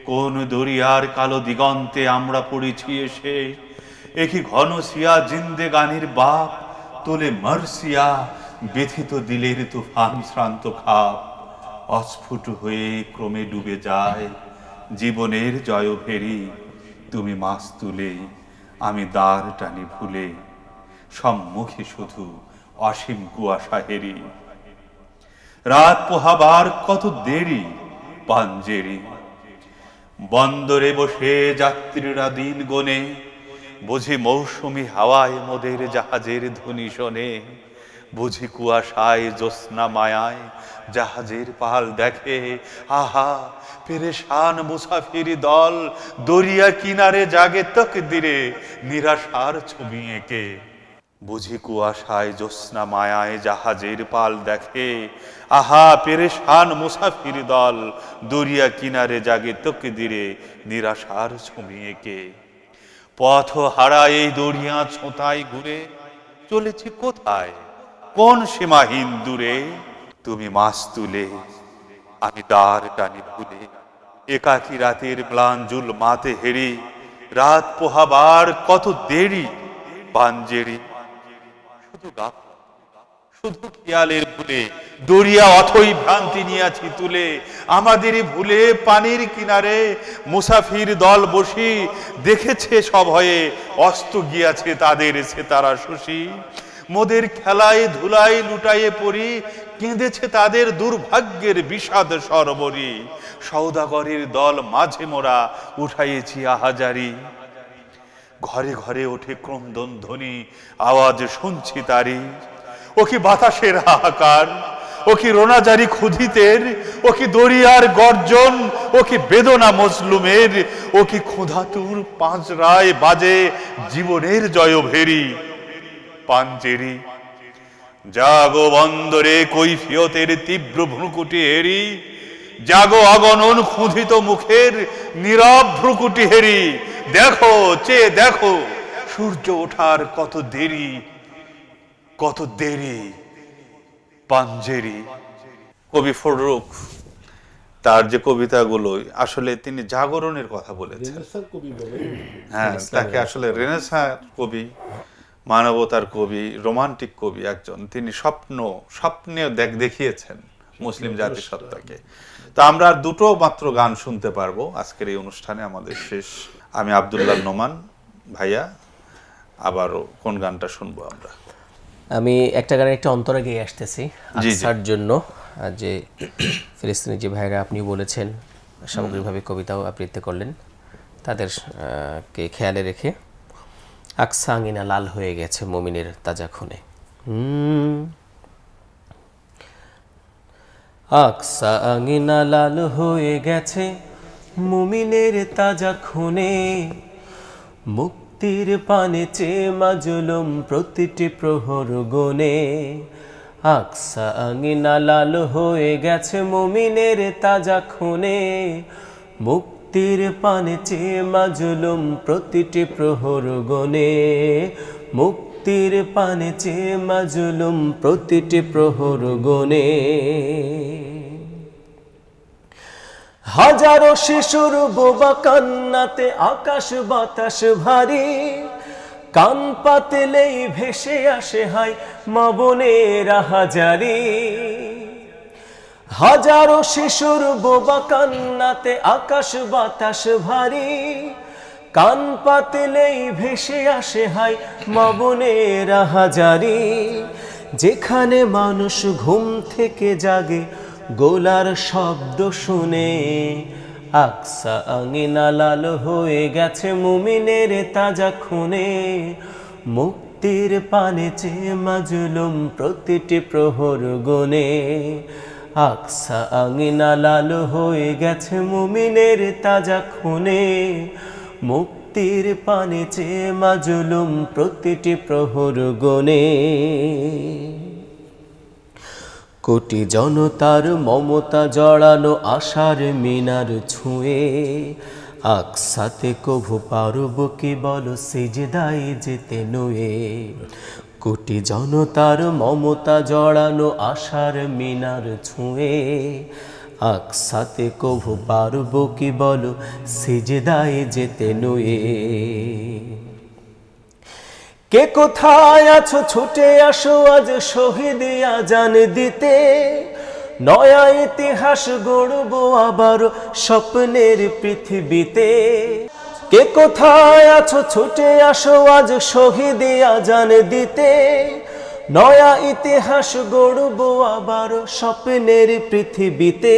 কোন দরিয়ার কালো দিগন্তে আমরা পড়েছি এসে। একই ঘন সিয়া জিন্দেগানির বাপ তোলে মার্সিয়া, ব্যথিত দিলের তুফান শ্রান্ত খাপ। অস্ফুট হয়ে ক্রমে ডুবে যায় জীবনের জয় ভেরি। তুমি মাছ তুলে আমি দাঁড় টানি ভুলে, সম্মুখে শুধু অসীম কুয়াশা হেরি। রাত পোহাবার কত দেরি পাঞ্জেরি, বন্দরে বসে যাত্রীরা দিন গনে, বুঝি মৌসুমি হাওয়ায় মোদের জাহাজের ধ্বনি শোনে। বুঝি কুয়াশায় জ্যোৎস্না মায়ায় জাহাজের পাল দেখে, আহা পেরেশান মুসাফির দল দরিয়া কিনারে জাগে তকদিরে নিরাশার ছবি এঁকে। বুঝি কুয়াশায় জ্যোৎস্না মায়ায় জাহাজের পাল দেখে, আহা পেরেশান মুসাফির দল দরিয়া কিনারে জাগে তকদিরে নিরাশার ছবি এঁকে। পথ হারায় এই দরিয়া ছোঁতায় ঘুরে চলেছি কোথায়, কোন সীমাহীন দূরে। তুমি মাছ তুলে আমি দ্বার টানি ভুলে, একাকী রাতের ম্লাঞ্জুল মাতে হেরি, রাত পোহাবার কত দেরি পাঞ্জেরি। শুধু শুধু খেয়ালের ভুলে দরিয়া অথই ভ্রান্তি নিয়াছি তুলে, আমাদেরই ভুলে পানির কিনারে মুসাফির দল বসি, দেখেছে সভয়ে অস্ত গিয়াছে তাদের সে তারা শশী। মোদের খেলায় ধুলায় লুটায়ে পড়ি, কেঁদেছে তাদের দুর্ভাগ্যের বিষাদ সরবরি। সওদাগরের দল মাঝে মোরা উঠাইয়েছি আহাজারি, ঘরে ঘরে ওঠে ক্রন্দন ধ্বনি আওয়াজ শুনছি তারি। ও কি বাতাসের হাহাকার, ও কি রোনাজারি ক্ষুধিতের, ও কি দরিয়ার গর্জন, ও কি বেদনা মজলুমের, ও কি ক্ষুধাতুর পাঁচরায় বাজে জীবনের জয়ভেরি পাঞ্জেরি। জাগো বন্দরে কৈফিয়তের তীব্র ভ্রুকুটি হেরি, জাগো অগণন ক্ষুধিত মুখের নীরব ভ্রুকুটি হেরি। দেখো চেয়ে দেখো সূর্য ওঠার কত দেরি, কত দেরি পাঞ্জেরি। কবি ফররুখ তার যে কবিতাগুলো আসলে তিনি জাগরণের কথা বলেছেন। হ্যাঁ, তাকে আসলে রেনেসাঁ কবি, মানবতার কবি, রোমান্টিক কবি একজন। তিনি স্বপ্নে দেখিয়েছেন মুসলিম জাতিসত্তাকে। তো আমরা আর দুটো মাত্র গান শুনতে পারবো আজকের এই অনুষ্ঠানে, আমাদের শেষ। আমি আব্দুল্লাহ নোমান ভাইয়া, আবারও কোন গানটা শুনবো আমরা? আমি একটা গানের একটা অন্তরা গেয়ে আসতেছি আকসার জন্য, যে ফিলিস্তিনি যে ভাইরা আপনি বলেছেন সামগ্রিকভাবে কবিতাও আবৃত্তি করলেন, তাদেরকে খেয়ালে রেখে। আকসা আঙিনা লাল হয়ে গেছে মুমিনের তাজা খুনে। আকসা আঙিনা লাল হয়ে গেছে মুমিনের তাজা খুনে, মুক্তির পানে চেয়ে মাজলুম প্রতিটি প্রহর গনে। আকসা আঙিনা লাল হয়ে গেছে মুমিনের তাজা খুনে, মুক্তির পানে চেয়ে মাজলুম প্রতিটি প্রহর গনে। মুক্তির পানে চেয়ে মাজলুম প্রতিটি প্রহর গনে। হাজারো শিশুর বোবা কান্নাতে আকাশ বাতাস ভারী, কান পাতলেই ভেসে আসে হায় মা বোনেরা হাজারি। হাজারো শিশুর বোবা কান্নাতে আকাশ বাতাস ভারী, কান পাতলেই ভেসে আসে হায় মা বোনেরা হাজারি। যেখানে মানুষ ঘুম থেকে জাগে গোলার শব্দ শুনে, আকসা আঙিনা লাল হয়ে গেছে মুমিনের তাজা খুনে। মুক্তির পানে চেয়ে মাজলুম প্রতিটি প্রহর গনে। আকসা আঙিনা লাল হয়ে গেছে মুমিনের তাজা খুনে, মুক্তির পানে চেয়ে মাজলুম প্রতিটি প্রহর গনে। কোটি জনতার মমতা জড়ানো আশার মিনার ছুঁয়ে, আকসাতে কভু পারব কি বলো সিজদায় যেতে নুয়ে। কোটি জনতার মমতা জড়ানো আশার মিনার ছুঁয়ে, আকসাতে কভু পারব কি বলো সিজদায় যেতে নুয়ে। কে কোথায় আছো ছুটে আসো আজ শহীদ আজান দিতে, নয়া ইতিহাস গড়ব আবার স্বপ্নের পৃথিবীতে। কে কোথায় আছো ছুটে আসো আজ শহীদ আজান দিতে, নয়া ইতিহাস গড়ব আবার স্বপ্নের পৃথিবীতে।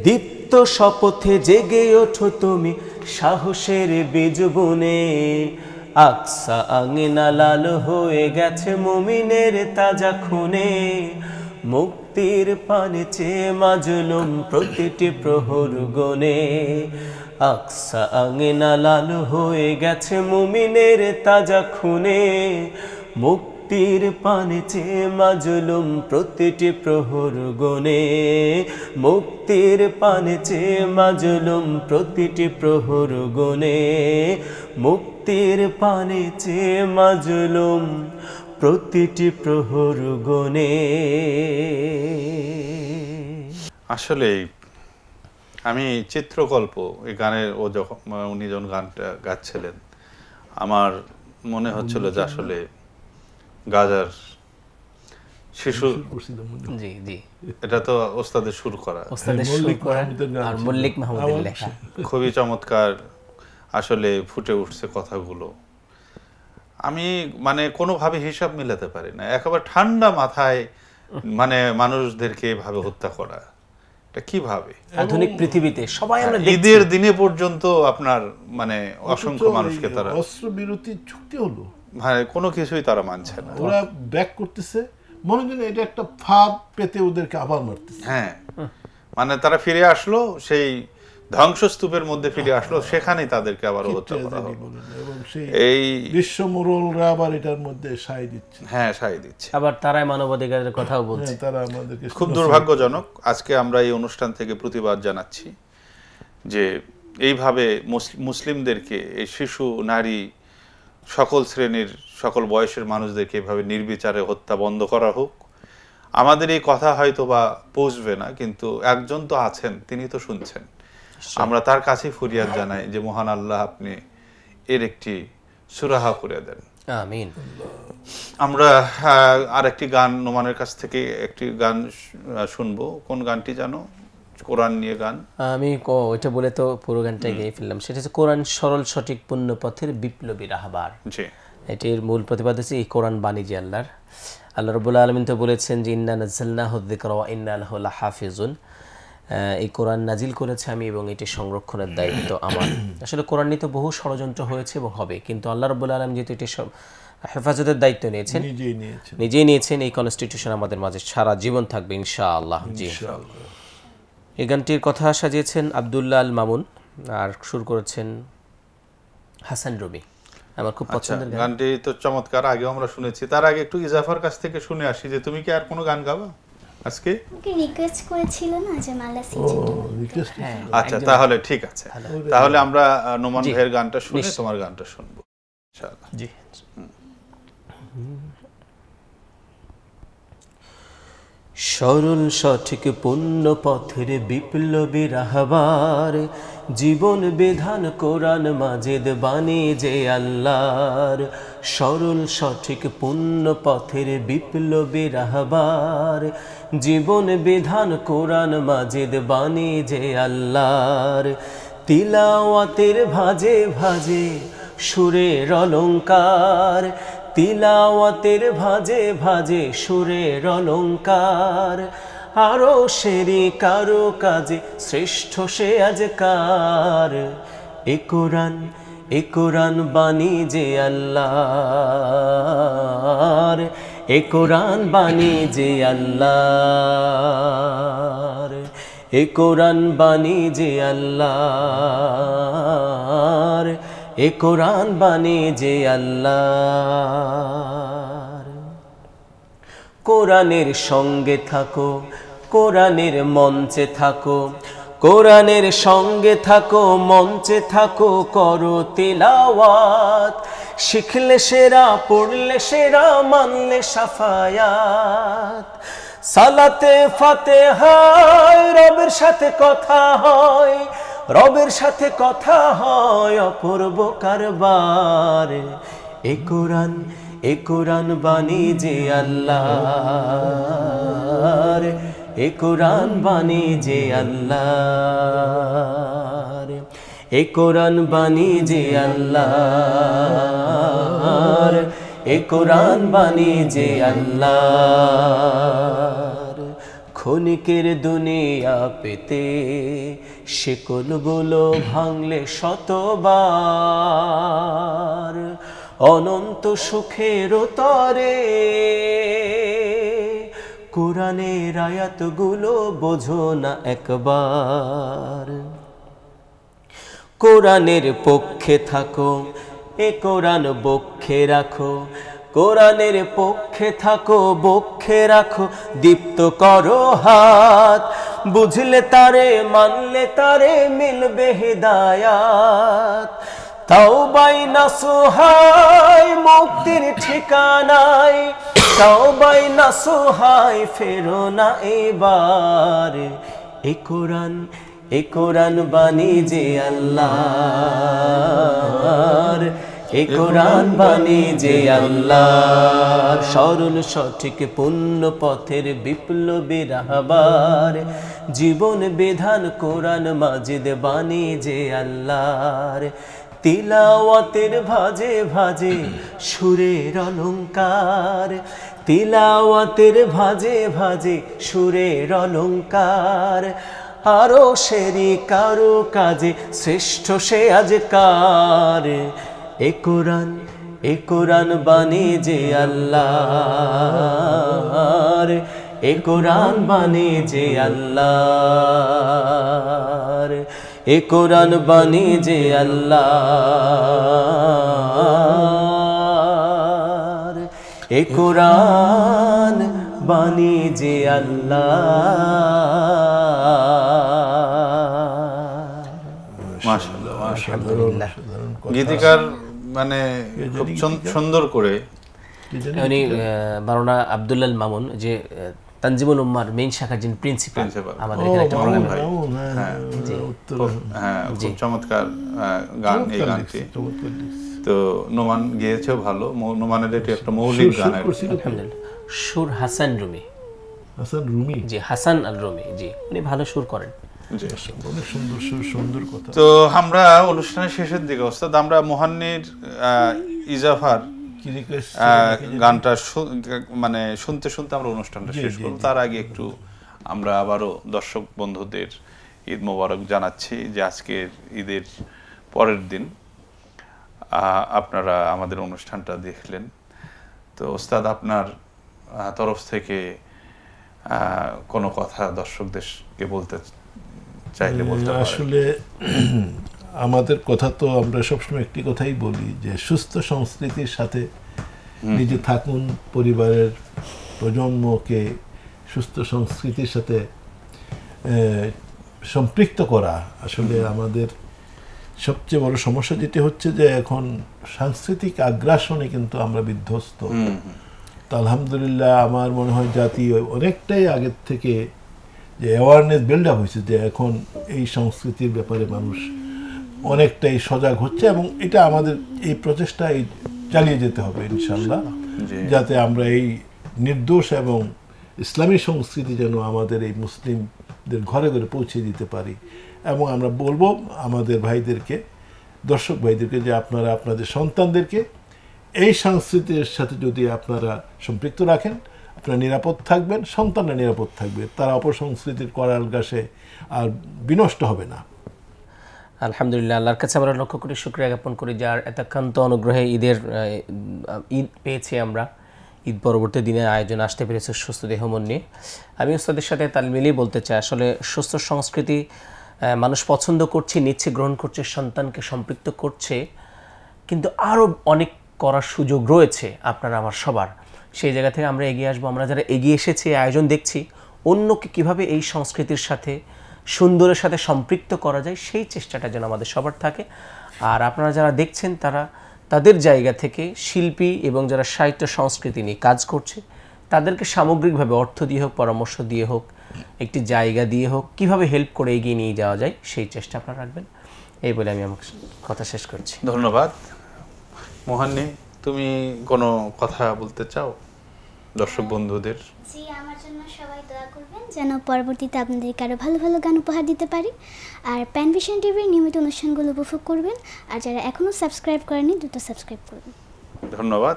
দীপ্ত শপথে জেগে ওঠো তুমি সাহসের বীজ বুনে, আকসা আঙিনা লাল হয়ে গেছে মুমিনের তাজা খুনে, মুক্তির পানে চেয়ে মাজলুম প্রতিটি প্রহর গনে। আকসা আঙিনা লাল হয়ে গেছে মুমিনের তাজা খুনে, মুক্তির পানে চেয়ে মাজলুম প্রতিটি প্রহর গনে। মুক্তির পানে চেয়ে মাজলুম প্রতিটি প্রহর গনে, মুক্তির পানে চেয়ে মাজলুম প্রতিটি প্রহর গনে। আসলে আমি চিত্রকল্প এই গানের উনি যখন গানটা গাচ্ছিলেন, আমার মনে হচ্ছিল যে আসলে গাজার শিশু, জি জি, এটা তো ওস্তাদের সুর করা, ওস্তাদের সুর করা আর মল্লিক মাহমুদের লেখা, খুবই চমৎকার আসলে ফুটে উঠছে কথাগুলো। আমি মানে কোনোভাবে হিসাব মিলাতে পারি না, একেবারে ঠান্ডা মাথায় মানে মানুষদেরকে এভাবে হত্যা করা, এটা কিভাবে আধুনিক পৃথিবীতে সবাই আমরা দেখছি। ঈদের দিনে পর্যন্ত আপনার মানে অসংখ্য মানুষকে তারা অস্ত্র বিরতি চুক্তি হলো, মানে কোনো কিছুই তারা মানছে না, ওরা ব্যাক করতেছে, মনে হয় এটা একটা ফাঁদ পেতে ওদেরকে আবার মারতেছে। হ্যাঁ, মানে তারা ফিরে আসলো, সেই ধ্বংসস্তূপের মধ্যে ফিরে আসলো, সেখানেই তাদেরকে আবার হত্যা করা হলো। এবং সেই এই বিশ্ব মোড়লরা আবার এটার মধ্যে সায় দিচ্ছে, হ্যাঁ সায় দিচ্ছে, আবার তারাই মানবাধিকারের কথাও বলছে। তারা আমাদেরকে খুব দুর্ভাগ্যজনক। আজকে আমরা এই অনুষ্ঠান থেকে প্রতিবাদ জানাচ্ছি যে এইভাবে মুসলিমদেরকে, এই শিশু, নারী, সকল শ্রেণীর সকল বয়সের মানুষদেরকে এভাবে নির্বিচারে হত্যা বন্ধ করা হোক। আমাদের এই কথা হয়তো বা পৌঁছবে না, কিন্তু একজন তো আছেন, তিনি তো শুনছেন। আমরা তার কাছে ফরিয়াদ জানাই যে মহান আল্লাহ আপনি এর একটি সুরাহা করে দেন, আমিন। আমরা আরেকটি গান নোমানের কাছ থেকে একটি গান শুনবো। কোন গানটি জানো? কোরআন নিয়ে গান। আমি ওইটা বলে তো পুরো গানটাই গেয়ে ফেললাম। সেটা হচ্ছে কোরআন সরল সঠিক পুণ্য পথের বিপ্লবী রাহবার। জি, এটির মূল প্রতিপাদ হচ্ছে এই কোরআন বাণী যে আল্লাহর। আল্লাহ রাব্বুল আলামিন তো বলেছেন যে ইন্না নাযালনাহু যিকরা ওয়া ইন্না লাহু লাহাফিজুন। এই কোরআন নাজিল করেছে আমি এবং এটি সংরক্ষণের দায়িত্ব আমার। আসলে কোরআন নিয়ে তো বহু ষড়যন্ত্র হয়েছে এবং হবে, কিন্তু আল্লাহ রাব্বুল আলামিন যেহেতু এটি সব হেফাজতের দায়িত্ব নিয়েছেন, নিজেই নিয়েছেন, এই কনস্টিটিউশন আমাদের মাঝে সারা জীবন থাকবে ইনশাআল্লাহ। জি, এই গানটির কথা সাজিয়েছেন আব্দুল্লাহ আল মামুন আর সুর করেছেন হাসান রবি। আমার খুব পছন্দের গান। গানটি তো চমৎকার, আগেও আমরা শুনেছি। তার আগে একটু ইজাফার কাছ থেকে শুনে আসি যে তুমি কি আর কোনো গান গাবা আজকে? ওকে রিকোয়েস্ট করেছিল না যে মালা সিজন। আচ্ছা, তাহলে ঠিক আছে, তাহলে আমরা নোমান ভাইয়ের গানটা শুনে তোমার গানটা শুনবো ইনশাআল্লাহ। জি। সরল সঠিক পুণ্য পথের বিপ্লবী রাহবার, জীবন বিধান কোরআন মাজিদ বাণী যে আল্লাহর। সরল সঠিক পুণ্য পথের বিপ্লবী রাহবার, জীবন বিধান কোরআন মাজিদ বাণী যে আল্লাহর। তিলাওয়াতের ভাজে ভাজে সুরের অলংকার, তিলাওয়াতের ভাজে ভাজে সুরের অলংকার। আরো সেরি কারো কাজে শ্রেষ্ঠ সে আজকার। এ কোরআন বাণী যে আল্লাহর, এ কোরআন বাণী যে আল্লাহর, এ কোরআন বাণী যে আল্লাহর, এ কোরআন বাণী যে আল্লাহর। কোরআনের সঙ্গে থাকো, কোরআনের মঞ্চে থাকো, কোরআনের সঙ্গে থাকো, মঞ্চে থাকো, করো তিলাওয়াত। শিখলে সেরা, পড়লে সেরা, মানলে সাফায়াত। সালাতে ফাতিহায় রবের সাথে কথা হয়, রবের সাথে কথা হয় অপূর্ব কারবার। এ কোরআন বাণী যে আল্লাহর, এ কোরআন বাণী যে আল্লাহর, এ কোরআন বাণী যে আল্লাহর, এ কোরআন বাণী যে আল্লাহর। ক্ষণিকের দুনিয়া পেতে শিকলগুলো ভাঙলে শতবার, অনন্ত সুখের তরে। কোরআনের আয়াতগুলো বোঝো না একবার, কোরআনের পক্ষে থাকো, এ কোরআন বক্ষে রাখো, কোরআনের পক্ষে থাকো, বক্ষে রাখো, দীপ্ত করো হাত। বুঝলে তারে, মানলে তারে, মিলবে হেদায়াত। তাওবাই নাসুহাই মুক্তির ঠিকানায়, তাওবাই নাসুহাই ফেরো না এবার। এ কোরআন বাণী যে আল্লাহর, এ কোরআন বাণী যে আল্লাহর। সরল সঠিক পুণ্য পথের বিপ্লবী রাহবার, জীবন বিধান কোরআন মাজিদ বাণী যে আল্লাহর। তিলাওয়াতের ভাজে ভাজে সুরের অলংকার, তিলাওয়াতের ভাজে ভাজে সুরের অলংকার। আরো সেরি কারো কাজে শ্রেষ্ঠ সে আজকার। এ কোরআন বাণী যে আল্লাহর, এ কোরআন বাণী যে আল্লাহর, এ কোরআন বাণী যে আল্লাহর, এ কোরআন বাণী যে আল্লাহর। মাশাআল্লাহ, মাশাআল্লাহ। গীতিকার মানে খুব সুন্দর করে উনি মাওলানা আব্দুল্লাহ মামুন, যে তানজিমুল উম্মার মেইন শাখার যিনি প্রিন্সিপাল, আমাদের এখানে একটা প্রোগ্রাম হয়। হ্যাঁ, খুব চমৎকার গান এই গানটি। তো নোমান গেয়েছে ভালো, নোমানের এটি একটা মৌলিক গান। আলহামদুলিল্লাহ। সুর হাসান রুমি, হাসান রুমি, জি হাসান আল রুমি, জি উনি ভালো সুর করেন। অনেক সুন্দর সুর, সুন্দর কথা। তো আমরা অনুষ্ঠানের শেষের দিকে ওস্তাদ, আমরা মুহান্নির ইজাফার গানটা মানে শুনতে শুনতে আমরা অনুষ্ঠানটা শেষ করব। তার আগে একটু আমরা আবারও দর্শক বন্ধুদের ঈদ মোবারক জানাচ্ছি, যে আজকের ঈদের পরের দিন আপনারা আমাদের অনুষ্ঠানটা দেখলেন। তো ওস্তাদ, আপনার তরফ থেকে কোনো কথা দর্শকদেরকে বলতে চাইলে বলতে পারেন। আসলে আমাদের কথা তো আমরা সবসময় একটি কথাই বলি, যে সুস্থ সংস্কৃতির সাথে নিজে থাকুন, পরিবারের প্রজন্মকে সুস্থ সংস্কৃতির সাথে সম্পৃক্ত করা। আসলে আমাদের সবচেয়ে বড় সমস্যা যেটি হচ্ছে, যে এখন সাংস্কৃতিক আগ্রাসনে কিন্তু আমরা বিধ্বস্ত। তো আলহামদুলিল্লাহ আমার মনে হয় জাতি অনেকটাই আগের থেকে যে অ্যাওয়ারনেস বিল্ড আপ হয়েছে, যে এখন এই সংস্কৃতির ব্যাপারে মানুষ অনেকটাই সজাগ হচ্ছে, এবং এটা আমাদের এই প্রচেষ্টা চালিয়ে যেতে হবে ইনশাল্লাহ, যাতে আমরা এই নির্দোষ এবং ইসলামী সংস্কৃতি যেন আমাদের এই মুসলিমদের ঘরে ঘরে পৌঁছে দিতে পারি। এবং আমরা বলবো আমাদের ভাইদেরকে, দর্শক ভাইদেরকে, যে আপনারা আপনাদের সন্তানদেরকে এই সংস্কৃতির সাথে যদি আপনারা সম্পৃক্ত রাখেন, আপনারা নিরাপদ থাকবেন, সন্তানরা নিরাপদ থাকবে, তারা অপসংস্কৃতির করাল গাছে আর বিনষ্ট হবে না। আলহামদুলিল্লাহ, আল্লাহর কাছে আমরা লক্ষ কোটি শুকরিয়া জ্ঞাপন করি, যার একান্ত অনুগ্রহে ঈদ পেয়েছি আমরা। ঈদ পরবর্তী দিনের আয়োজন আসতে পেরেছে সুস্থ দেহ মন নিয়ে। আমি ওস্তাদের সাথে তাল মিলিয়ে বলতে চাই, আসলে সুস্থ সংস্কৃতি মানুষ পছন্দ করছে, নিচ্ছে, গ্রহণ করছে, সন্তানকে সম্পৃক্ত করছে, কিন্তু আরও অনেক করার সুযোগ রয়েছে আপনার আমার সবার। সেই জায়গা থেকে আমরা এগিয়ে আসবো। আমরা যারা এগিয়ে এসেছি, আয়োজন দেখছি, অন্যকে কিভাবে এই সংস্কৃতির সাথে সুন্দরের সাথে সম্পৃক্ত করা যায়, সেই চেষ্টাটা যেন আমাদের সবার থাকে। আর আপনারা যারা দেখছেন, তারা তাদের জায়গা থেকে শিল্পী এবং যারা সাহিত্য সংস্কৃতি নিয়ে কাজ করছে, তাদেরকে সামগ্রিকভাবে অর্থ দিয়ে হোক, পরামর্শ দিয়ে হোক, একটি জায়গা দিয়ে হোক, কিভাবে হেল্প করে এগিয়ে নিয়ে যাওয়া যায়, সেই চেষ্টা আপনারা রাখবেন। এই বলে আমি আমার কথা শেষ করছি। ধন্যবাদ। মোহান্নি, তুমি কোনো কথা বলতে চাও দর্শক বন্ধুদের? জি, আমার জন্য সবাই দোয়া করবেন যেন পরবর্তীতে আপনাদেরকে আরও ভালো ভালো গান উপহার দিতে পারি। আর প্যানভিশন টিভির নিয়মিত অনুষ্ঠানগুলো উপভোগ করবেন। আর যারা এখনও সাবস্ক্রাইব করেনি, দ্রুত সাবস্ক্রাইব করবেন। ধন্যবাদ।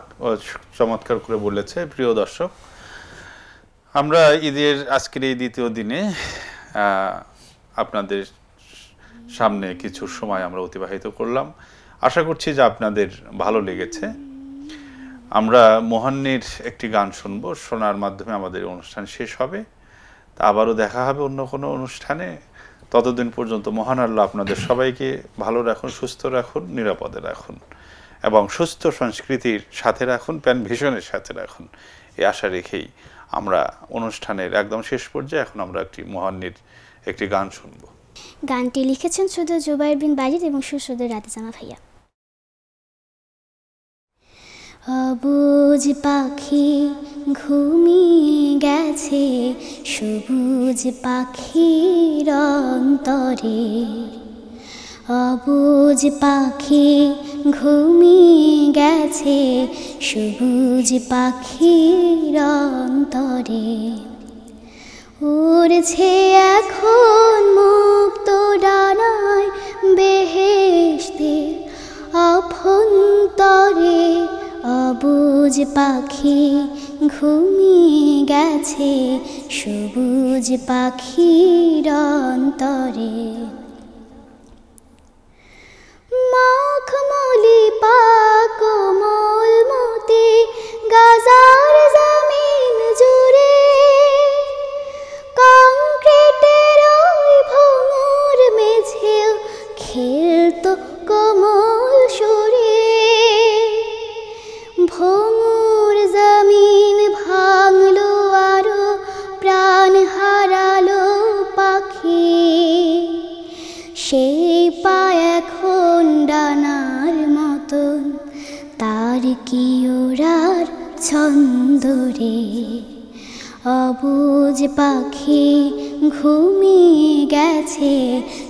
চমৎকার করে বলেছে। প্রিয় দর্শক, আমরা ঈদের আজকের এই দ্বিতীয় দিনে আপনাদের সামনে কিছু সময় আমরা অতিবাহিত করলাম। আশা করছি যে আপনাদের ভালো লেগেছে। আমরা মোহান্নির একটি গান শুনবো, শোনার মাধ্যমে আমাদের অনুষ্ঠান শেষ হবে। তা আবারও দেখা হবে অন্য কোনো অনুষ্ঠানে। ততদিন পর্যন্ত মহান আল্লাহ আপনাদের সবাইকে ভালো রাখুন, সুস্থ রাখুন, নিরাপদে রাখুন এবং সুস্থ সংস্কৃতির সাথে রাখুন, প্যান ভিশনের সাথে রাখুন, এই আশা রেখেই আমরা অনুষ্ঠানের একদম শেষ পর্যায়ে এখন আমরা একটি মোহান্নির একটি গান শুনব। গানটি লিখেছেন শুধু জুবাইর বিন বাজিদ এবং সুর রাতে জামা ভাইয়া। অবুঝ পাখি ঘুমিয়ে গেছে সবুজ পাখির অন্তরে, অবুঝ পাখি ঘুমিয়ে গেছে সবুজ পাখির অন্তরে, উড়ছে এখন মুক্ত ডানায় বেহেশতের অভ্যন্তরে, অবুঝ পাখি ঘুমিয়ে গেছে সবুজ পাখির অন্তরে। মখমলি পাকমল মতি গাজার জমিন জুড়ে, কংক্রিটের ওই ভোমর মেঝেও খেলতো কোমল সুরে, ভোমর জমিন ভাঙলো আরো প্রাণ হারালো পাখি, সেই পায় এখন ডানার মতন তার কি ওড়ার ছন্দরে, অবুঝ পাখি ঘুমিয়ে গেছে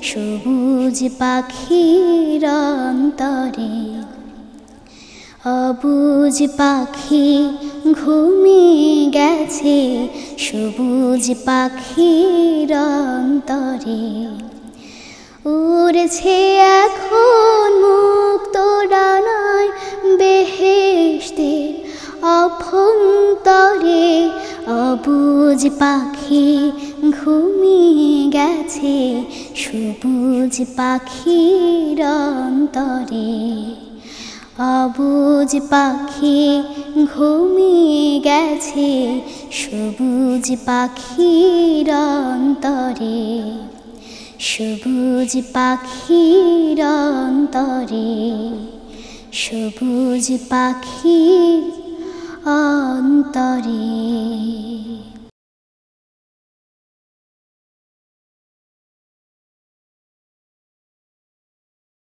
সবুজ পাখির অন্তরে, অবুঝ পাখি ঘুমিয়ে গেছে সবুজ পাখির অন্তরে, উড়ছে এখন মুক্ত ডানায় বেহেশতের অভ্যন্তরে, অবুঝ পাখি ঘুমিয়ে গেছে সবুজ পাখির অন্তরে, অবুঝ পাখি ঘুমিয়ে গেছে সবুজ পাখির অন্তরে, সবুজ পাখির অন্তরে, সবুজ পাখির অন্তরে।